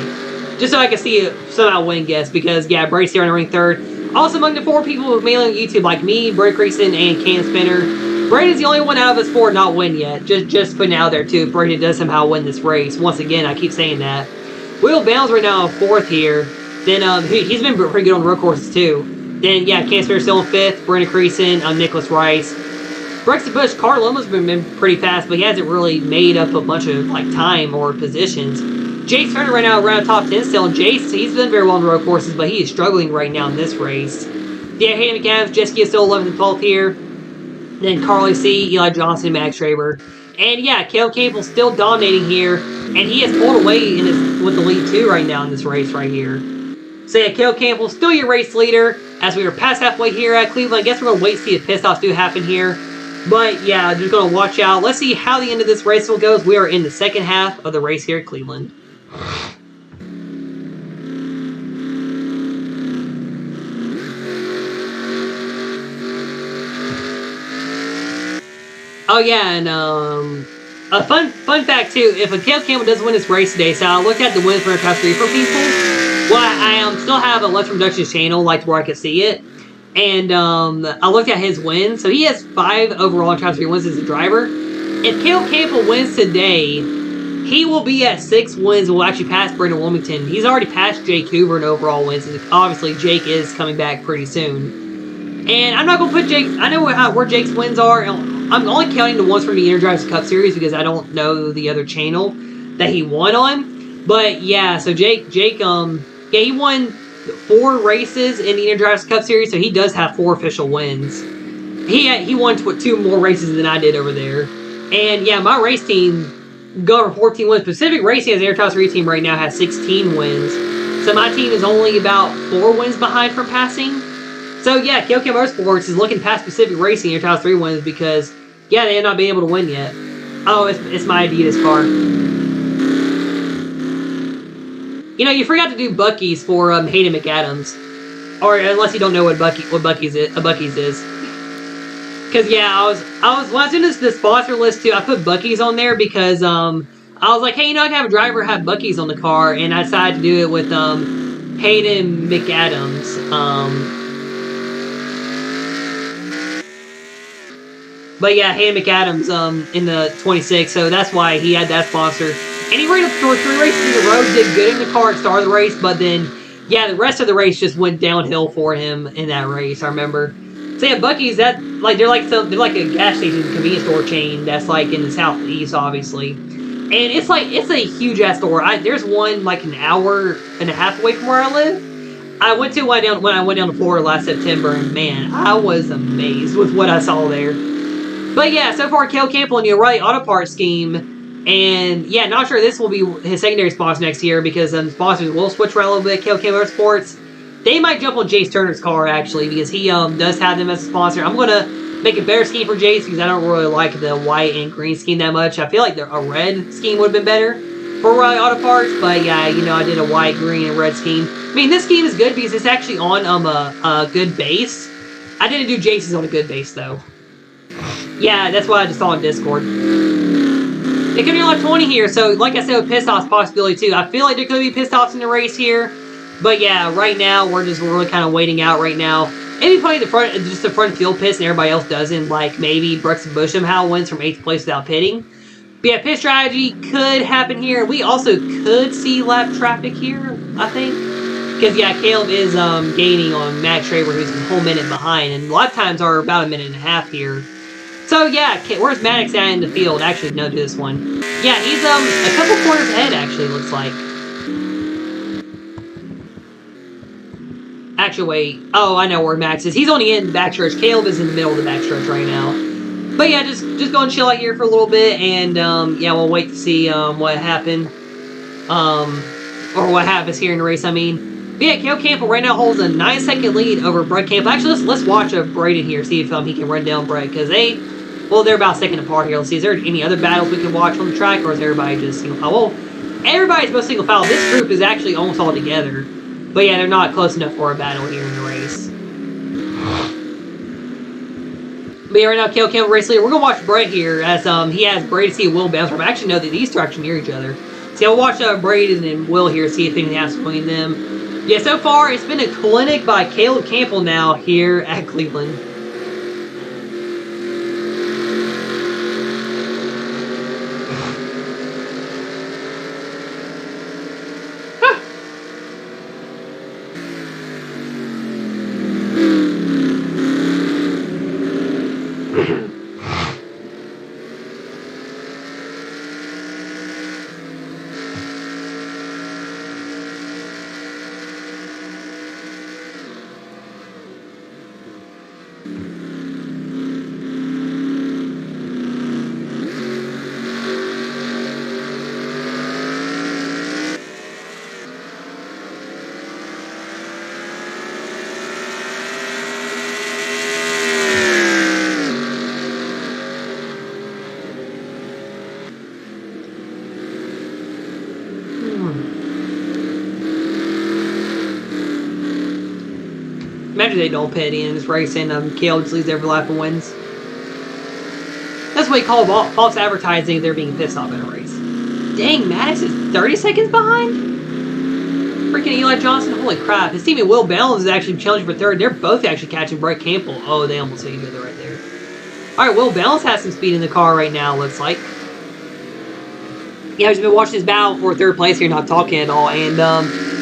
Just so I can see it somehow win, guess, because, yeah, Brady C running third. Also, among the 4 people with mainly on YouTube, like me, Brady Creason, and Can Spinner, Brady's the only one out of us 4 not win yet. Just putting it out there, too, if Brady does somehow win this race. Once again, I keep saying that. Will Bounds right now in 4th here. Then he's been pretty good on the road courses, too. Then, yeah, Can Spinner still in 5th. Brendan Creason, Nicholas Rice. Brexit Bush, Carl almost been pretty fast, but he hasn't really made up a bunch of like time or positions. Jace Turner right now around top 10 still. And Jace, he's done very well on the road courses, but he is struggling right now in this race. Yeah, Hayden McAdams, Jessica is still 11th and 12th here. Then Carly C, Eli Johnson, and Max Schraber. And yeah, Caleb Campbell's still dominating here, and he has pulled away with the lead too right now in this race right here. So yeah, Caleb Campbell still your race leader as we are past halfway here at Cleveland. I guess we're going to wait to see if pit stops do happen here. But yeah, just going to watch out. Let's see how the end of this race will go. We are in the second half of the race here at Cleveland. Oh yeah, and a fun fact too. If a Caleb Campbell doesn't win this race today, so I looked at the wins for top 3 for people. Well, I still have a Let's Productions channel, like where I could see it. And I looked at his wins. So he has 5 overall top 3 wins as a driver. If Caleb Campbell wins today, he will be at 6 wins and will actually pass Brendan Wilmington. He's already passed Jake Hoover in overall wins. And obviously, Jake is coming back pretty soon. And I'm not going to put Jake... I know where Jake's wins are. I'm only counting the ones from the Energized Cup Series because I don't know the other channel that he won on. But yeah, so Jake, yeah, he won 4 races in the Energized Cup Series, so he does have 4 official wins. He won 2 more races than I did over there. And yeah, my race team go over 14 wins. Pacific Racing as the Air 3 team right now has 16 wins. So my team is only about 4 wins behind from passing. So yeah, KOK Motorsports is looking past Pacific Racing Air 3 wins because, yeah, they have not been able to win yet. Oh, it's my Adidas car. You know, you forgot to do Buc-ee's for Hayden McAdams. Or unless you don't know what Buc-ee's is. Because yeah, I was when I was doing the sponsor list too, I put Buc-ee's on there because I was like, hey, you know, I can have a driver have Buc-ee's on the car, and I decided to do it with Hayden McAdams. But yeah, Hayden McAdams in the 26, so that's why he had that sponsor. And he ran up for 3 races in a row, did good in the car at the start of the race, but then, yeah, the rest of the race just went downhill for him in that race, I remember. So yeah, Buc-ee's, they're like a gas station convenience store chain that's like in the southeast, obviously. And it's a huge ass store. There's one like an hour and a half away from where I live. I went to when I went down to Florida last September, and man, I was amazed with what I saw there. But yeah, so far, Caleb Campbell in the O'Reilly Auto Parts scheme. And yeah, not sure this will be his secondary sponsor next year because sponsors will switch around a little bit. KOK Motorsports, they might jump on Jace Turner's car actually because he does have them as a sponsor. I'm gonna make a better scheme for Jace because I don't really like the white and green scheme that much. I feel like a red scheme would have been better for O'Reilly Auto Parts, but yeah, you know, I did a white, green, and red scheme. I mean, this scheme is good because it's actually on a good base. I didn't do Jace's on a good base though. Yeah, that's what I just saw on Discord. It could be like 20 here, so like I said, with pit stops possibility too. I feel like there could be pit stops in the race here, but yeah, right now we're really kind of waiting out right now. Maybe playing the front field pits and everybody else doesn't. Like maybe Brooks and Busham how wins from 8th place without pitting. But yeah, pit strategy could happen here. We also could see lap traffic here, I think, because yeah, Caleb is gaining on Max Schraber, who's a whole minute behind, and lap times are about a minute and a half here. So yeah, where's Maddox at in the field? Actually, no, do this one. Yeah, he's a couple corners ahead. Actually, looks like. Actually, wait. Oh, I know where Max is. He's on the end of the backstretch. Caleb is in the middle of the backstretch right now. But yeah, just go and chill out here for a little bit, and yeah, we'll wait to see what happened, or what happens here in the race. I mean, but yeah, Caleb Campbell right now holds a 9-second lead over Brett Campbell. Actually, let's watch Braden here, see if he can run down Brett because they're about a second apart here. Let's see, is there any other battles we can watch on the track, or is everybody just single file? Well, everybody's both single file. This group is actually almost all together. But yeah, they're not close enough for a battle here in the race. But yeah, right now, Caleb Campbell race leader. We're going to watch Brett here as he has Braden see Will bounce from. I actually know that these two are actually near each other. So I'll watch Braden and Will here, see if anything happens between them. Yeah, so far, it's been a clinic by Caleb Campbell now here at Cleveland. Imagine they don't pit in this race and Caleb just leads every lap and wins. That's what we call false advertising if they're being pissed off in a race. Dang, Maddox is 30 seconds behind? Freaking Eli Johnson, holy crap. His teammate Will Bellins is actually challenging for third. They're both actually catching Brett Campbell. Oh, they almost hit each other right there. Alright, Will Bellins has some speed in the car right now, looks like. Yeah, I've just been watching this battle for third place here, not talking at all. And,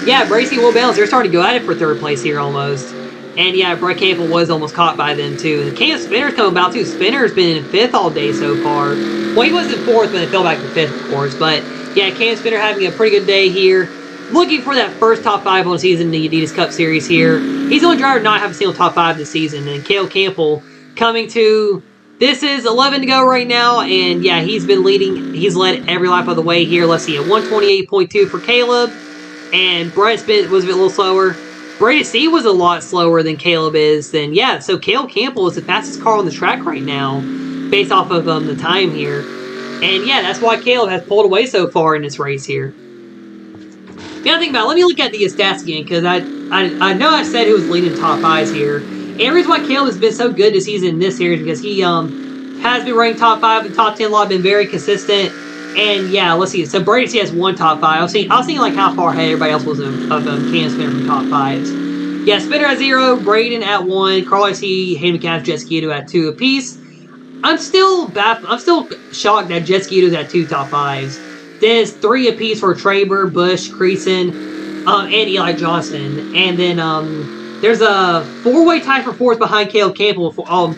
yeah, Bracy and Will Bellins, they're starting to go at it for third place here almost. And, yeah, Brett Campbell was almost caught by them, too. And Cam Spinner's coming about, too. Spinner's been in fifth all day so far. Well, he was in fourth, but it fell back to fifth, of course. But, yeah, Cam Spinner having a pretty good day here. Looking for that first top 5 on the season in the Adidas Cup Series here. He's the only driver to not have a single top 5 this season. And Cale Campbell coming to... This is 11 to go right now, and yeah, he's been leading. He's led every lap of the way here. Let's see, a 128.2 for Caleb, and Brett was a little slower. Brady C was a lot slower than Caleb is. Then yeah, so Cale Campbell is the fastest car on the track right now, based off of the time here. And yeah, that's why Caleb has pulled away so far in this race here. The other thing about it, let me look at the stats again, because I know I said he was leading top 5s here. And the reason why Caleb has been so good this season in this series because he has been ranked top 5 and top 10 a lot, been very consistent. And yeah, let's see. So Brady C has one top 5. I was thinking like how far ahead everybody else was of Cam Spinner from top 5s. Yeah, Spinner at 0, Braden at 1, Carl C, Hayden McCaff, Jesquito at 2 apiece. I'm still shocked that Jesquito's at 2 top 5s. Then it's 3 apiece for Traber, Bush, Creason, and Eli Johnson. And then there's a 4-way tie for 4th behind Cale Campbell for all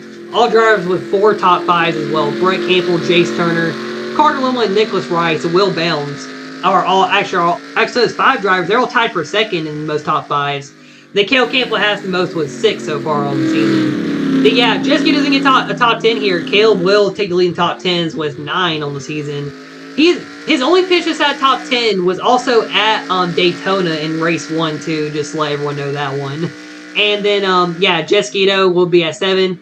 drivers with 4 top 5s as well. Brett Campbell, Jace Turner, Carter Limley, Nicholas Rice, and Will Bellins are all actually those 5 drivers. They're all tied for second in most top 5s. Then Cale Campbell has the most with 6 so far on the season. But yeah, Jesky doesn't get a top 10 here. Caleb will take the lead in top 10s with 9 on the season. His only finish at top 10 was also at Daytona in race 1 too. Just to let everyone know that one. And then, yeah, Jesquito will be at 7.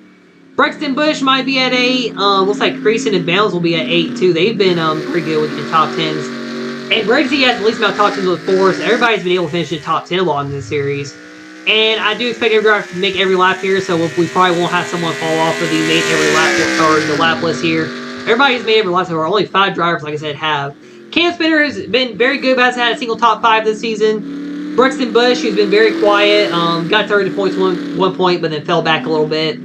Brexton Bush might be at 8. Looks like Creason and Bounds will be at 8, too. They've been pretty good with the top 10s. And Brady has the least amount of top 10s with 4, so everybody's been able to finish in top 10 a lot in this series. And I do expect every driver to make every lap here, so we probably won't have someone fall off of the made every lap or the lap list here. Everybody's made every lap, so only 5 drivers, like I said, have. Cam Spinner has been very good, but hasn't had a single top 5 this season. Brexton Bush, who's been very quiet, got 30 points one point, but then fell back a little bit.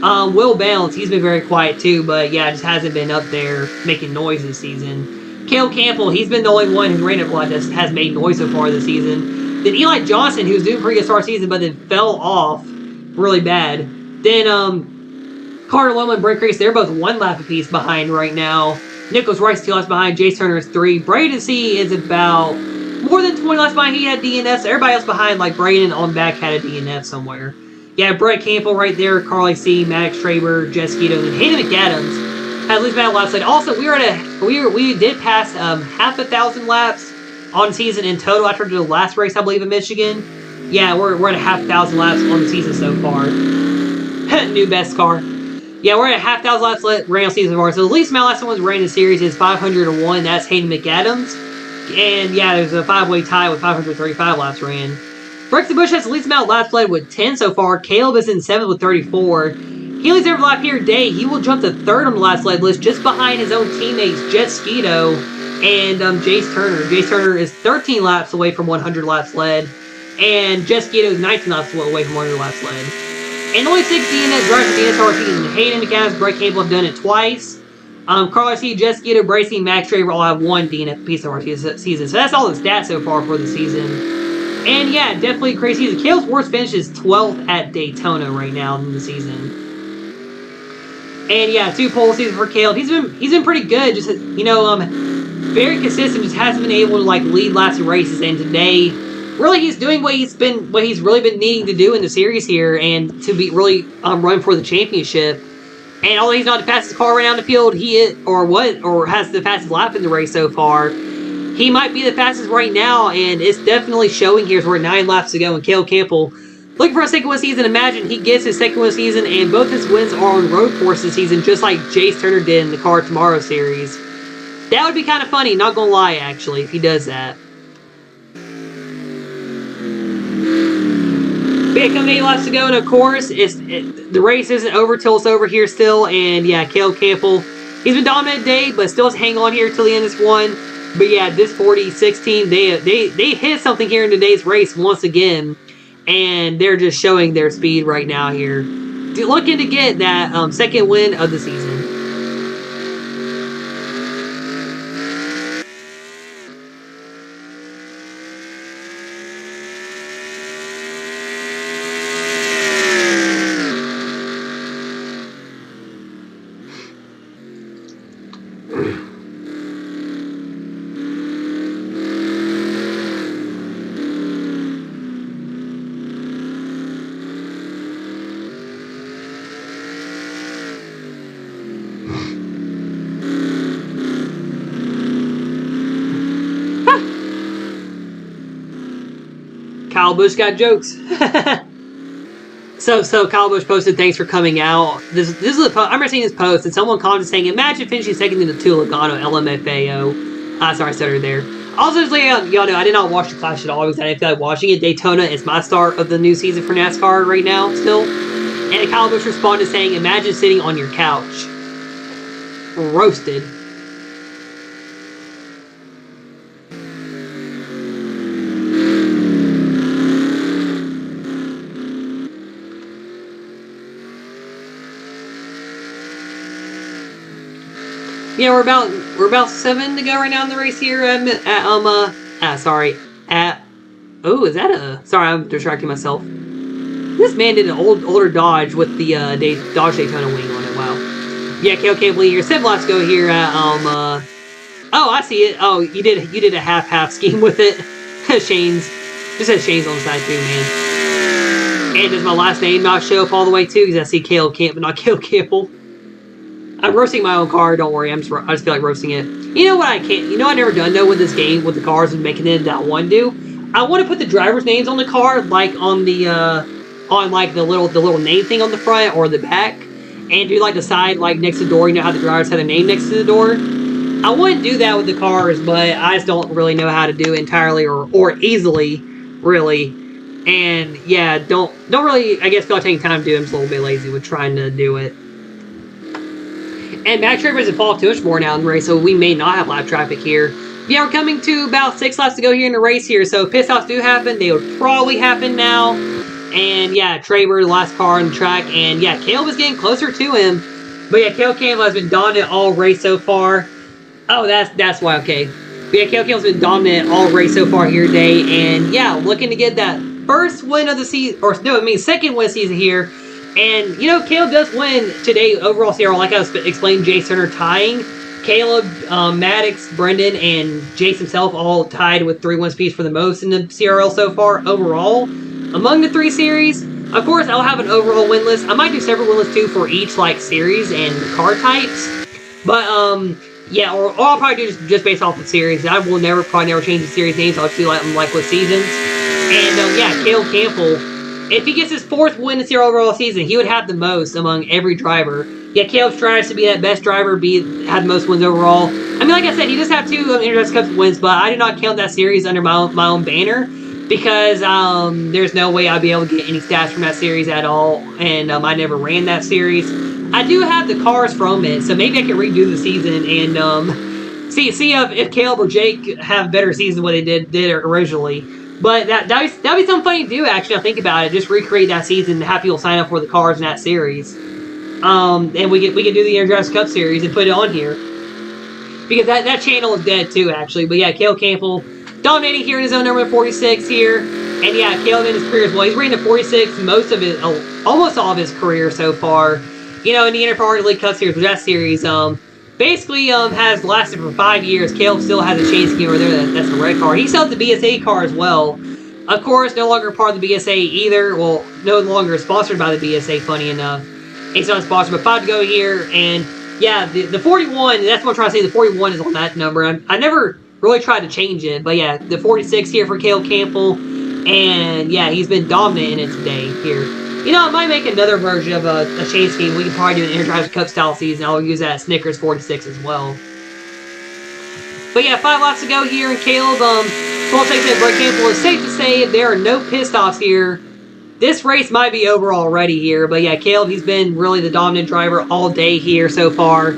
Will Bounce, he's been very quiet too, but yeah, just hasn't been up there making noise this season. Cale Campbell, he's been the only one who ran up that has made noise so far this season. Then Eli Johnson, who's doing pretty good start season, but then fell off really bad. Then Carter Loma and Brent Crease, they're both 1 lap apiece behind right now. Nicholas Rice 2 laps behind. Jace Turner is 3. Braden C is about more than 20 laps behind. He had DNF. So everybody else behind, like Braden on back, had a DNF somewhere. Yeah, Brett Campbell right there, Carly C, Maddox Traber, Jesquito, and Hayden McAdams had at least about last night. Also, we did pass half 1,000 laps on season in total after the last race, I believe, in Michigan. Yeah, we're at a half 1,000 laps on the season so far. New best car. Yeah, we're at 1,000 laps ran on season so far. So the least amount last one was ran in the series is 501. That's Hayden McAdams. And yeah, there's a 5-way tie with 535 laps ran. Brexton Bush has the least amount of laps led with 10 so far. Caleb is in 7th with 34. He leads every lap here today. He will jump to 3rd on the last led list just behind his own teammates Jesquito and Jace Turner. Jace Turner is 13 laps away from 100 laps led. And Jesquito is 19 laps away from 100 laps led. And only 6 DNS drivers for DNS our season. Hayden McAdams, Brett Campbell have done it twice. Carl C, Jesquito, Bracy, Max Traver all have 1 DNF piece of our season. So that's all the stats so far for the season. And yeah, definitely a crazy season. Caleb's worst finish is 12th at Daytona right now in the season. And yeah, 2 pole seasons for Caleb. He's been pretty good. Just very consistent. Just hasn't been able to like lead lots of races. And today, really, he's doing what he's really been needing to do in the series here, and to be really run for the championship. And although he's not the fastest car right now in the field, or has the fastest lap in the race so far. He might be the fastest right now, and it's definitely showing here. So we're 9 laps to go, and Cale Campbell looking for a second win season. Imagine he gets his second win season, and both his wins are on road course this season, just like Jace Turner did in the Car Tomorrow series. That would be kind of funny, not gonna lie, actually, if he does that. But yeah, coming 8 laps to go, and of course, the race isn't over till it's over here still. And yeah, Caleb Campbell, he's been dominant today, but still has to hang on here till the end of this one. But yeah, this 46 team, they hit something here in today's race once again, and they're just showing their speed right now here, looking to get that second win of the season. Kyle Busch got jokes. So Kyle Busch posted, "Thanks for coming out." This is a I remember seeing this post, and someone commented saying, "Imagine finishing second in the 2 Logano LMFAO." Sorry, I stuttered there. Also, just letting y'all know, I did not watch the Clash at all because I didn't feel like watching it. Daytona is my start of the new season for NASCAR right now, still. And Kyle Busch responded saying, "Imagine sitting on your couch." Roasted. Yeah, we're about 7 to go right now in the race here is that a, sorry, I'm distracting myself. This man did an older Dodge with the Dodge Daytona wing on it, wow. Yeah, can't believe here, 7 laps go here at, oh, I see it, oh, you did a half scheme with it. Shane's, just has Shane's on the side too, man. And does my last name not show up all the way too, because I see Caleb Camp, but not Caleb Campbell. I'm roasting my own car. Don't worry. I just feel like roasting it. You know what I can't? You know what I never done though with this game with the cars and making it that I want to do. I want to put the drivers' names on the car, like on the like the little name thing on the front or the back, and do like the side like next to the door. You know how the drivers have their name next to the door. I want to do that with the cars, but I just don't really know how to do it entirely or easily, really. And yeah, don't really. I guess feel like taking time to do it. I'm just a little bit lazy with trying to do it. And back trappers involved too much more now in the race, so we may not have lap traffic here. Yeah, we're coming to about 6 laps to go here in the race here, so if pit stops do happen, they would probably happen now. And yeah, Traver, the last car on the track, and yeah, Caleb is getting closer to him. But yeah, Caleb Campbell has been dominant all race so far. Oh, that's why, okay. But yeah, Caleb Campbell's been dominant all race so far here today, and yeah, looking to get that first win of the season, or no, I mean second win of the season here. And, you know, Caleb does win today overall CRL, like I was explained, Jace Turner tying. Caleb, Maddox, Brendan, and Jace himself all tied with 3 wins apiece for the most in the CRL so far overall. Among the 3 series, of course, I'll have an overall win list. I might do several win lists too for each, like, series and car types. But, yeah, or I'll probably do just based off the series. I will probably never change the series names. I'll just do like with seasons. And, yeah, Caleb Campbell, if he gets his 4th win in the overall season, he would have the most among every driver. Yeah, Caleb strives to be that best driver, have the most wins overall. I mean, like I said, he does have 2 International Cup wins, but I do not count that series under my own banner because there's no way I'd be able to get any stats from that series at all, and I never ran that series. I do have the cars from it, so maybe I can redo the season and see if Caleb or Jake have better seasons than what they did originally. But that'd be something funny to do, actually. I think about it. Just recreate that season and have people sign up for the cars in that series. And we can do the International Cup series and put it on here. Because that channel is dead too, actually. But yeah, Caleb Campbell dominating here in his own number 46 here. And yeah, Caleb in his career as well. He's ran the 46 almost all of his career so far. You know, in the Interparty League Cup series, which that series, basically has lasted for 5 years. Caleb still has a chain scheme over there. That's the red car. He still has the BSA car as well. Of course, no longer part of the BSA either. Well, no longer sponsored by the BSA, funny enough. It's not sponsored, but 5 to go here. And yeah, the 41, that's what I'm trying to say. The 41 is on that number. I never really tried to change it. But yeah, the 46 here for Caleb Campbell. And yeah, he's been dominant in it today here. You know, I might make another version of a chain scheme. We can probably do an International Cup style season. I'll use that Snickers 46 as well. But yeah, 5 laps to go here, and Caleb, 12 seconds at break Campbell. It's safe to say there are no pit stops here this race might be over already here. But yeah, Caleb, he's been really the dominant driver all day here so far.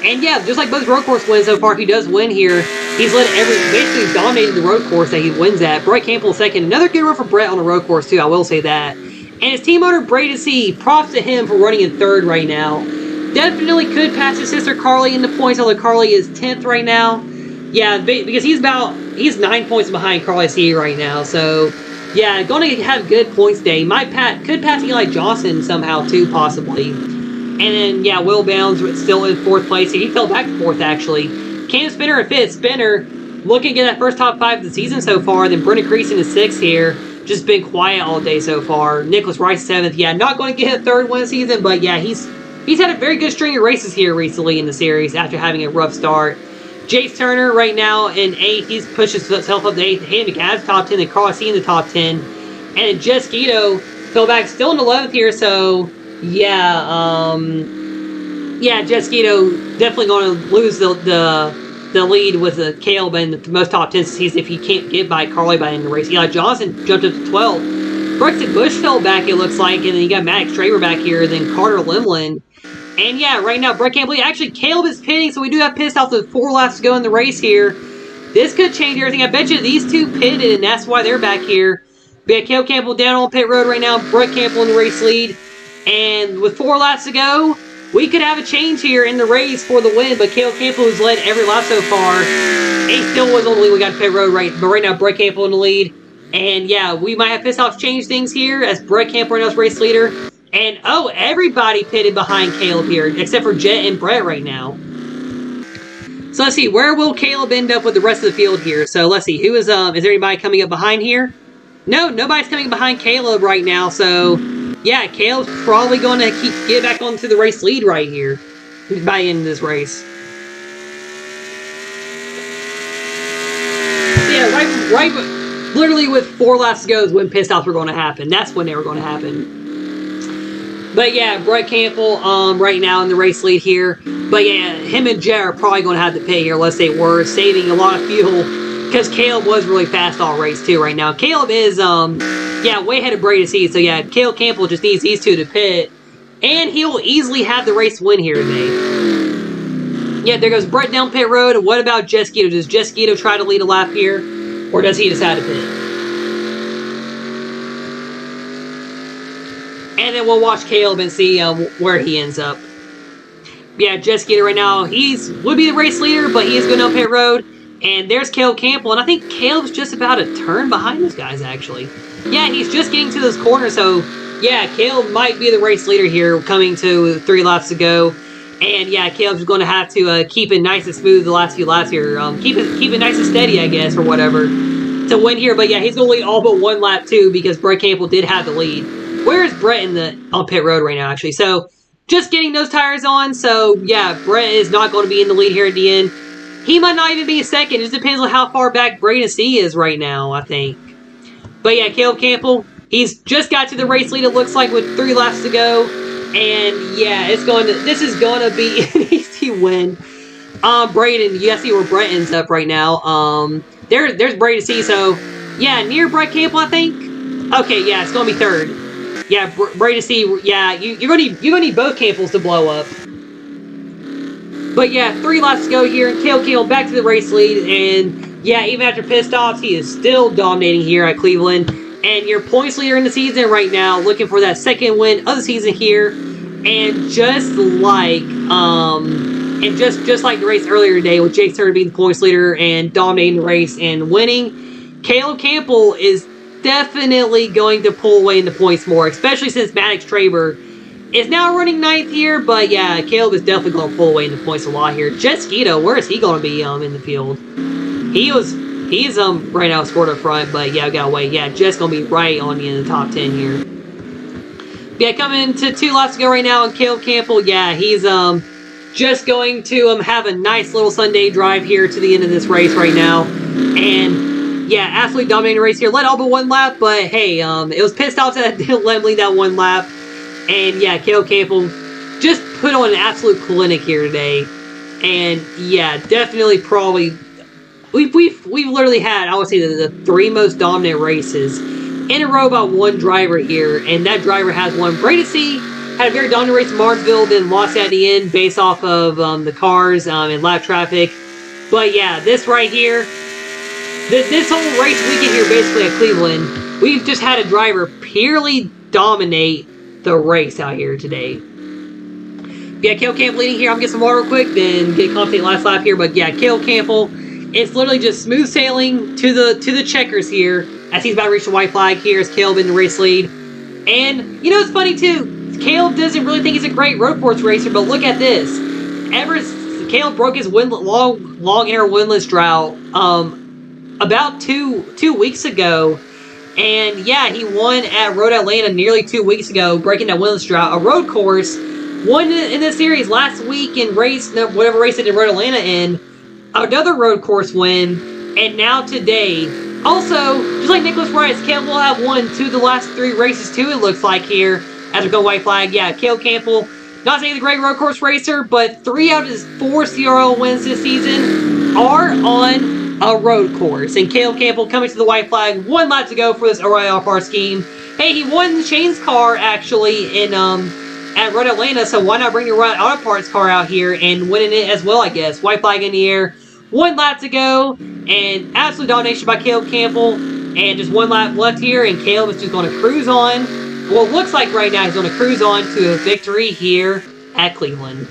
And yeah, just like both road course wins so far, if he does win here, he's led basically dominated the road course that he wins at. Brett Campbell second. Another good run for Brett on the road course too, I will say that. And his team owner, Braden C, props to him for running in third right now. Definitely could pass his sister Carly in the points, although Carly is 10th right now. Yeah, because he's 9 points behind Carly C right now. So yeah, going to have good points day. Could pass Eli Johnson somehow too, possibly. And then, yeah, Will Bounds still in 4th place. He fell back to 4th, actually. Cam Spinner at 5th. Spinner looking to get that first top 5 of the season so far. Then Brendan Creason is 6th here. Just been quiet all day so far. Nicholas Rice 7th. Yeah, not going to get a 3rd win season, but yeah, he's had a very good string of races here recently in the series after having a rough start. Jace Turner right now in 8th. He's pushed himself up to 8th. Hayden McAdams top 10. Then Carl C in the top 10. And then Jess Guido fell back still in 11th here, so... Yeah, Jess Guido definitely going to lose the lead with the Caleb and the most top 10 seasons if he can't get by Carly by the end of the race. Eli Johnson jumped up to 12th. Braxton Bush fell back, it looks like, and then you got Max Traver back here, then Carter Limlin. And yeah, right now, Brett Campbell, actually, Caleb is pitting, so we do have pissed off with 4 laps to go in the race here. This could change everything. I bet you these two pitted, and that's why they're back here. We got Caleb Campbell down on pit road right now, Brett Campbell in the race lead. And with 4 laps to go, we could have a change here in the race for the win. But Caleb Campbell, who's led every lap so far, he still was on the lead. We got pit road right, but right now Brett Campbell in the lead. And yeah, we might have pissed off change things here as Brett Campbell right now is race leader. And oh, everybody pitted behind Caleb here, except for Jet and Brett right now. So let's see, where will Caleb end up with the rest of the field here? So let's see, is there anybody coming up behind here? No, nobody's coming behind Caleb right now, so yeah, Caleb's probably going to get back onto the race lead right here by the end of this race. So yeah, right, literally with 4 laps to go is when pit stops were going to happen. That's when they were going to happen. But yeah, Brett Campbell right now in the race lead here. But yeah, him and Jet are probably going to have to pit here unless they were saving a lot of fuel. Because Caleb was really fast all race too right now. Caleb is, way ahead of Brady C. So yeah, Caleb Campbell just needs these two to pit. And he'll easily have the race win here today. Yeah, there goes Brett down pit road. And what about Jess Guido? Does Jess Guido try to lead a lap here? Or does he decide to pit? And then we'll watch Caleb and see where he ends up. Yeah, Jess Guido right now, would be the race leader, but he is going down pit road. And there's Caleb Campbell, and I think Caleb's just about a turn behind those guys, actually. Yeah, he's just getting to this corner, so yeah, Caleb might be the race leader here, coming to 3 laps to go. And yeah, Caleb's going to have to keep it nice and smooth the last few laps here. Keep it nice and steady, I guess, or whatever, to win here. But yeah, he's going to lead all but 1 lap, too, because Brett Campbell did have the lead. Where is Brett on pit road right now, actually? So, just getting those tires on, so yeah, Brett is not going to be in the lead here at the end. He might not even be a second. It just depends on how far back Braden C is right now, I think. But yeah, Caleb Campbell, he's just got to the race lead, it looks like, with 3 laps to go. And yeah, this is going to be an easy win. Braden, you guys see where Brett ends up right now. There's Braden C. So yeah, near Brett Campbell, I think. Okay, yeah, it's going to be 3rd. Yeah, Braden C. Yeah, you're going to need both Campbells to blow up. But yeah, 3 laps to go here. Caleb Campbell back to the race lead. And yeah, even after pit stops, he is still dominating here at Cleveland. And your points leader in the season right now, looking for that 2nd win of the season here. And just like just like the race earlier today with Jake Turner being the points leader and dominating the race and winning, Caleb Campbell is definitely going to pull away in the points more, especially since Maddox Traber is now running 9th here. But yeah, Caleb is definitely going to pull away in the points a lot here. Jet Skeeto, where is he going to be in the field? He's right now scored up front, but yeah, we got to wait. Yeah, Jet's going to be right on the end of the top 10 here. Yeah, coming to 2 laps to go right now, and Caleb Campbell, yeah, he's just going to have a nice little Sunday drive here to the end of this race right now. And yeah, absolutely dominating race here. Led all but 1 lap, but hey, it was pit stops that didn't let him lead that 1 lap. And yeah, Caleb Campbell just put on an absolute clinic here today. And yeah, definitely probably we've literally had, I would say, the 3 most dominant races in a row by one driver here, and that driver has won. Brady C had a very dominant race in Martinsville, then lost at the end based off of the cars and lap traffic. But yeah, this right here, this whole race weekend here basically at Cleveland, we've just had a driver purely dominate the race out here today. Yeah, Caleb Campbell leading here. I'm getting some water real quick, then get confident last lap here. But yeah, Caleb Campbell, it's literally just smooth sailing to the checkers here as he's about to reach the white flag here as Caleb in the race lead. And you know it's funny too. Caleb doesn't really think he's a great road course racer, but look at this. Caleb broke his long air winless drought about two weeks ago. And yeah, he won at Road Atlanta nearly 2 weeks ago, breaking that winless drought. A road course, won in this series last week in whatever race it did Road Atlanta in. Another road course win, and now today. Also, just like Nicholas Rice, Caleb will have won 2 of the last 3 races too, it looks like here, as we go white flag. Yeah, Caleb Campbell, not saying he's a great road course racer, but 3 out of his 4 CRL wins this season are on a road course. And Caleb Campbell coming to the white flag, 1 lap to go for this O'Reilly Auto scheme. Hey, he won the Chains car actually in at Road Atlanta, so why not bring your Auto Parts car out here and winning it as well, I guess. White flag in the air, 1 lap to go, and absolute domination by Caleb Campbell, and just 1 lap left here, and Caleb is just going to cruise on. Well, it looks like right now he's going to cruise on to a victory here at Cleveland.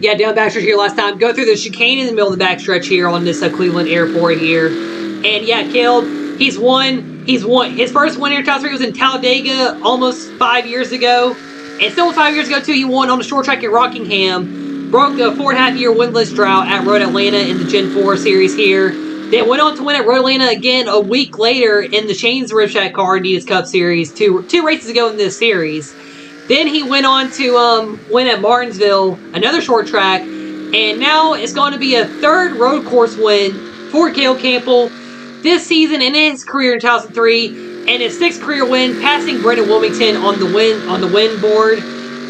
Yeah, down backstretch here last time. Go through the chicane in the middle of the backstretch here on this Cleveland airport here. And yeah, Caleb, he's won. His first win here, top 3, was in Talladega almost 5 years ago. And still 5 years ago, too, he won on the short track at Rockingham. Broke the 4.5-year winless drought at Road Atlanta in the Gen 4 series here. Then went on to win at Road Atlanta again a week later in the Shane's Rib Shack car Adidas Cup Series, two races ago in this series. Then he went on to win at Martinsville, another short track, and now it's going to be a 3rd road course win for Caleb Campbell this season and in his career in 2003, and his 6th career win, passing Brendan Wilmington on the win board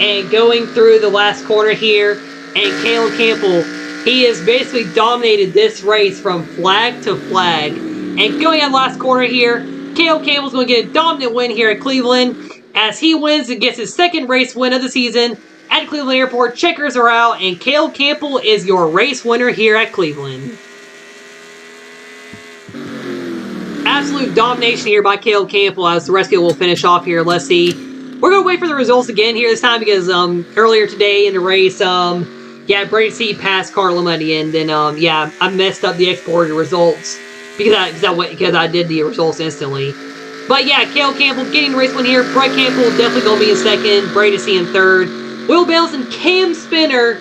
and going through the last corner here. And Caleb Campbell, he has basically dominated this race from flag to flag. And going at the last corner here, Caleb Campbell's going to get a dominant win here at Cleveland, as he wins and gets his 2nd race win of the season at Cleveland Airport. Checkers are out, and Caleb Campbell is your race winner here at Cleveland. Absolute domination here by Caleb Campbell as the rest of it will finish off here. Let's see. We're going to wait for the results again here this time because earlier today in the race, yeah, Brady C passed Carl at the end, and yeah, I messed up the exported results because I did the results instantly. But yeah, Caleb Campbell getting the race win here. Brett Campbell definitely going to be in 2nd. Brady C in 3rd. Will Bales and Cam Spinner,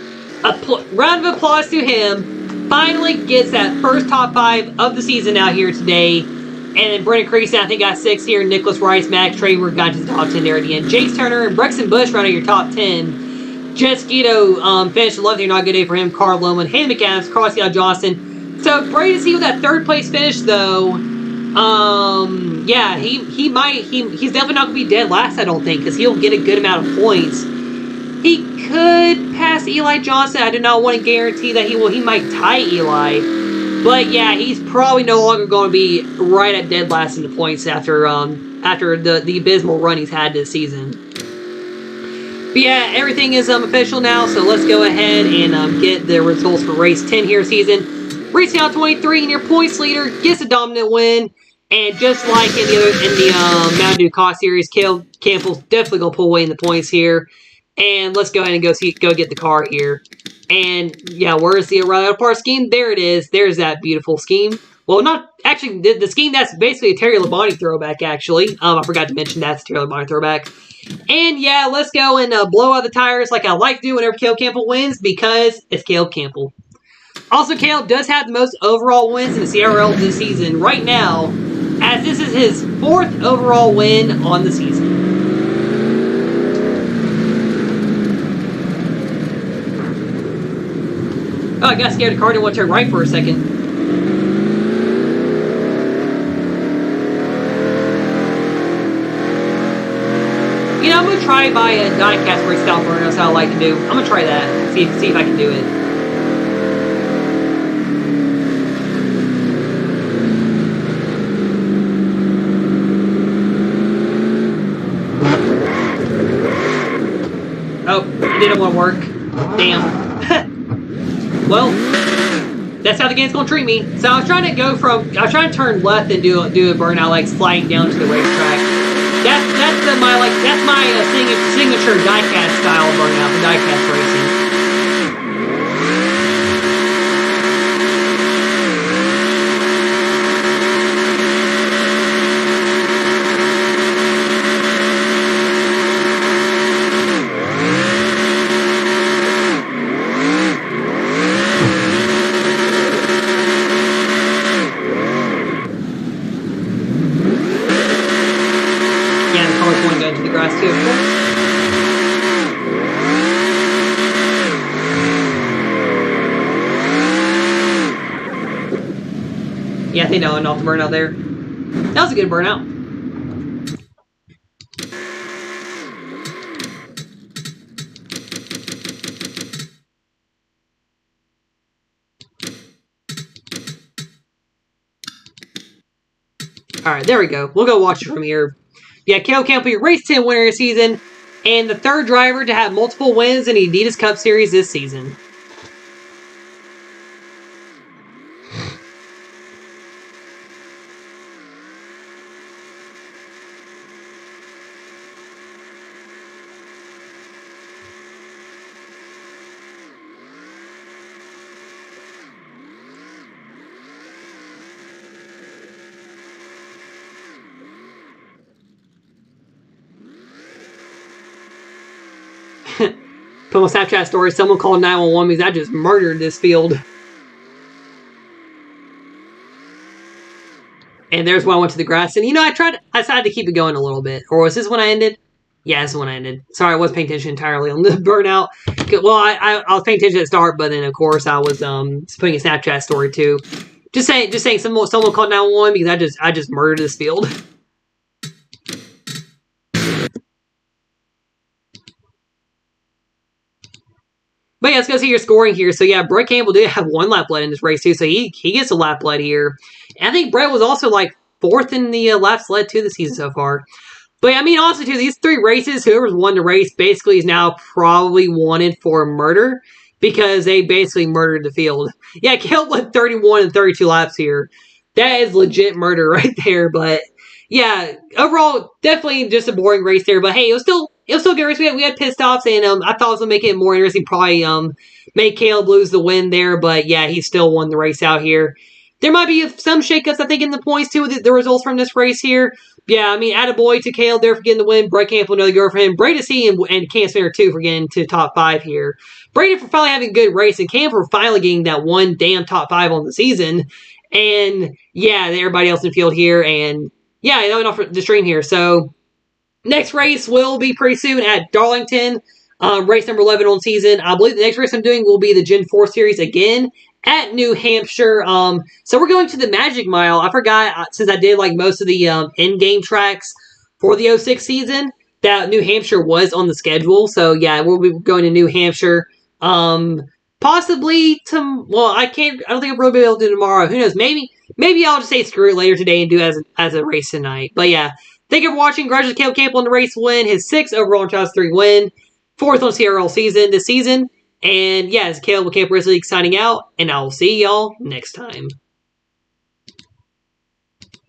round of applause to him. Finally gets that first top 5 of the season out here today. And then Brendan Creason, I think, got 6 here. Nicholas Rice, Max Traver got to the top 10 there at the end. Jace Turner and Brexton Bush rounding your top 10. Jet Skeeto finished 11th here, not a good day for him. Carl Loman, Hayden McAdams, Carl Scott Johnson. So Brady C with that 3rd place finish though. Yeah, he's definitely not gonna be dead last, I don't think, because he'll get a good amount of points. He could pass Eli Johnson. I do not want to guarantee that he might tie Eli. But yeah, he's probably no longer going to be right at dead last in the points after the abysmal run he's had this season. But yeah, everything is official now, so let's go ahead and get the results for race 10 here season. Race Town 23, and your points leader gets a dominant win. And just like in the Mountain Dew Cox Series, Caleb Campbell's definitely going to pull away in the points here. And let's go ahead and go get the car here. And yeah, where's the O'Reilly Auto Parts scheme? There it is. There's that beautiful scheme. Well, not actually the scheme that's basically a Terry Labonte throwback. Actually, I forgot to mention that's a Terry Labonte throwback. And yeah, let's go and blow out the tires like I like to do whenever Caleb Campbell wins because it's Caleb Campbell. Also, Caleb does have the most overall wins in the CRL this season right now, as this is his 4th overall win on the season. Oh, I got scared the car didn't want to turn right for a second. You know, I'm going to try try by a diecast race style burnout. That's how I like to do. I'm gonna try that. See if I can do it. Oh, it didn't want to work. Damn. Well, that's how the game's gonna treat me. So I was trying to turn left and do a burnout, like sliding down to the racetrack. That's my signature diecast style burnout for diecast racing. Going down to the grass too, of course. Yeah, I think that went off the burnout there. That was a good burnout. Alright, there we go. We'll go watch it from here. Yeah, Cale Campbell, your race 10 winner of the season, and the third driver to have multiple wins in the Adidas Cup Series this season. Put my Snapchat story, someone called 911 because I just murdered this field. And there's why I went to the grass. And, I decided to keep it going a little bit. Or was this when I ended? Yeah, this is when I ended. Sorry, I wasn't paying attention entirely on the burnout. Well, I was paying attention at the start, but then, of course, I was putting a Snapchat story, too. Just saying someone called 911 because I just murdered this field. But yeah, let's go see your scoring here. So yeah, Brett Campbell did have 1 lap led in this race too, so he gets a lap led here. And I think Brett was also like 4th in the laps led too this season so far. But I mean, honestly too, these 3 races, whoever's won the race basically is now probably wanted for murder because they basically murdered the field. Yeah, Cale led 31 and 32 laps here. That is legit murder right there. But yeah, overall, definitely just a boring race there. But hey, it was still a good race. We had pit stops, and I thought it was gonna make it more interesting. Probably make Caleb lose the win there, but yeah, he still won the race out here. There might be some shakeups, I think, in the points too with the results from this race here. Yeah, I mean, attaboy to Caleb there for getting the win. Brett Campbell, another go for him. Brady C and Cam Spencer too for getting to top 5 here. Brady for finally having a good race, and Cam for finally getting that one damn top 5 on the season. And yeah, everybody else in the field here, and yeah, that went off the stream here. So next race will be pretty soon at Darlington. Race number 11 on season. I believe the next race I'm doing will be the Gen 4 Series again at New Hampshire. So we're going to the Magic Mile. I forgot, since I did like most of the in-game tracks for the 06 season, that New Hampshire was on the schedule. So yeah, we'll be going to New Hampshire. Possibly I don't think I'll really be able to do tomorrow. Who knows? Maybe I'll just say screw it later today and do it as a race tonight. But yeah, thank you for watching. Congratulations to Caleb Campbell on the race win. His 6th overall in Trials 3 win. 4th on CRL this season. And yeah, it's Caleb Campbell League signing out. And I will see y'all next time.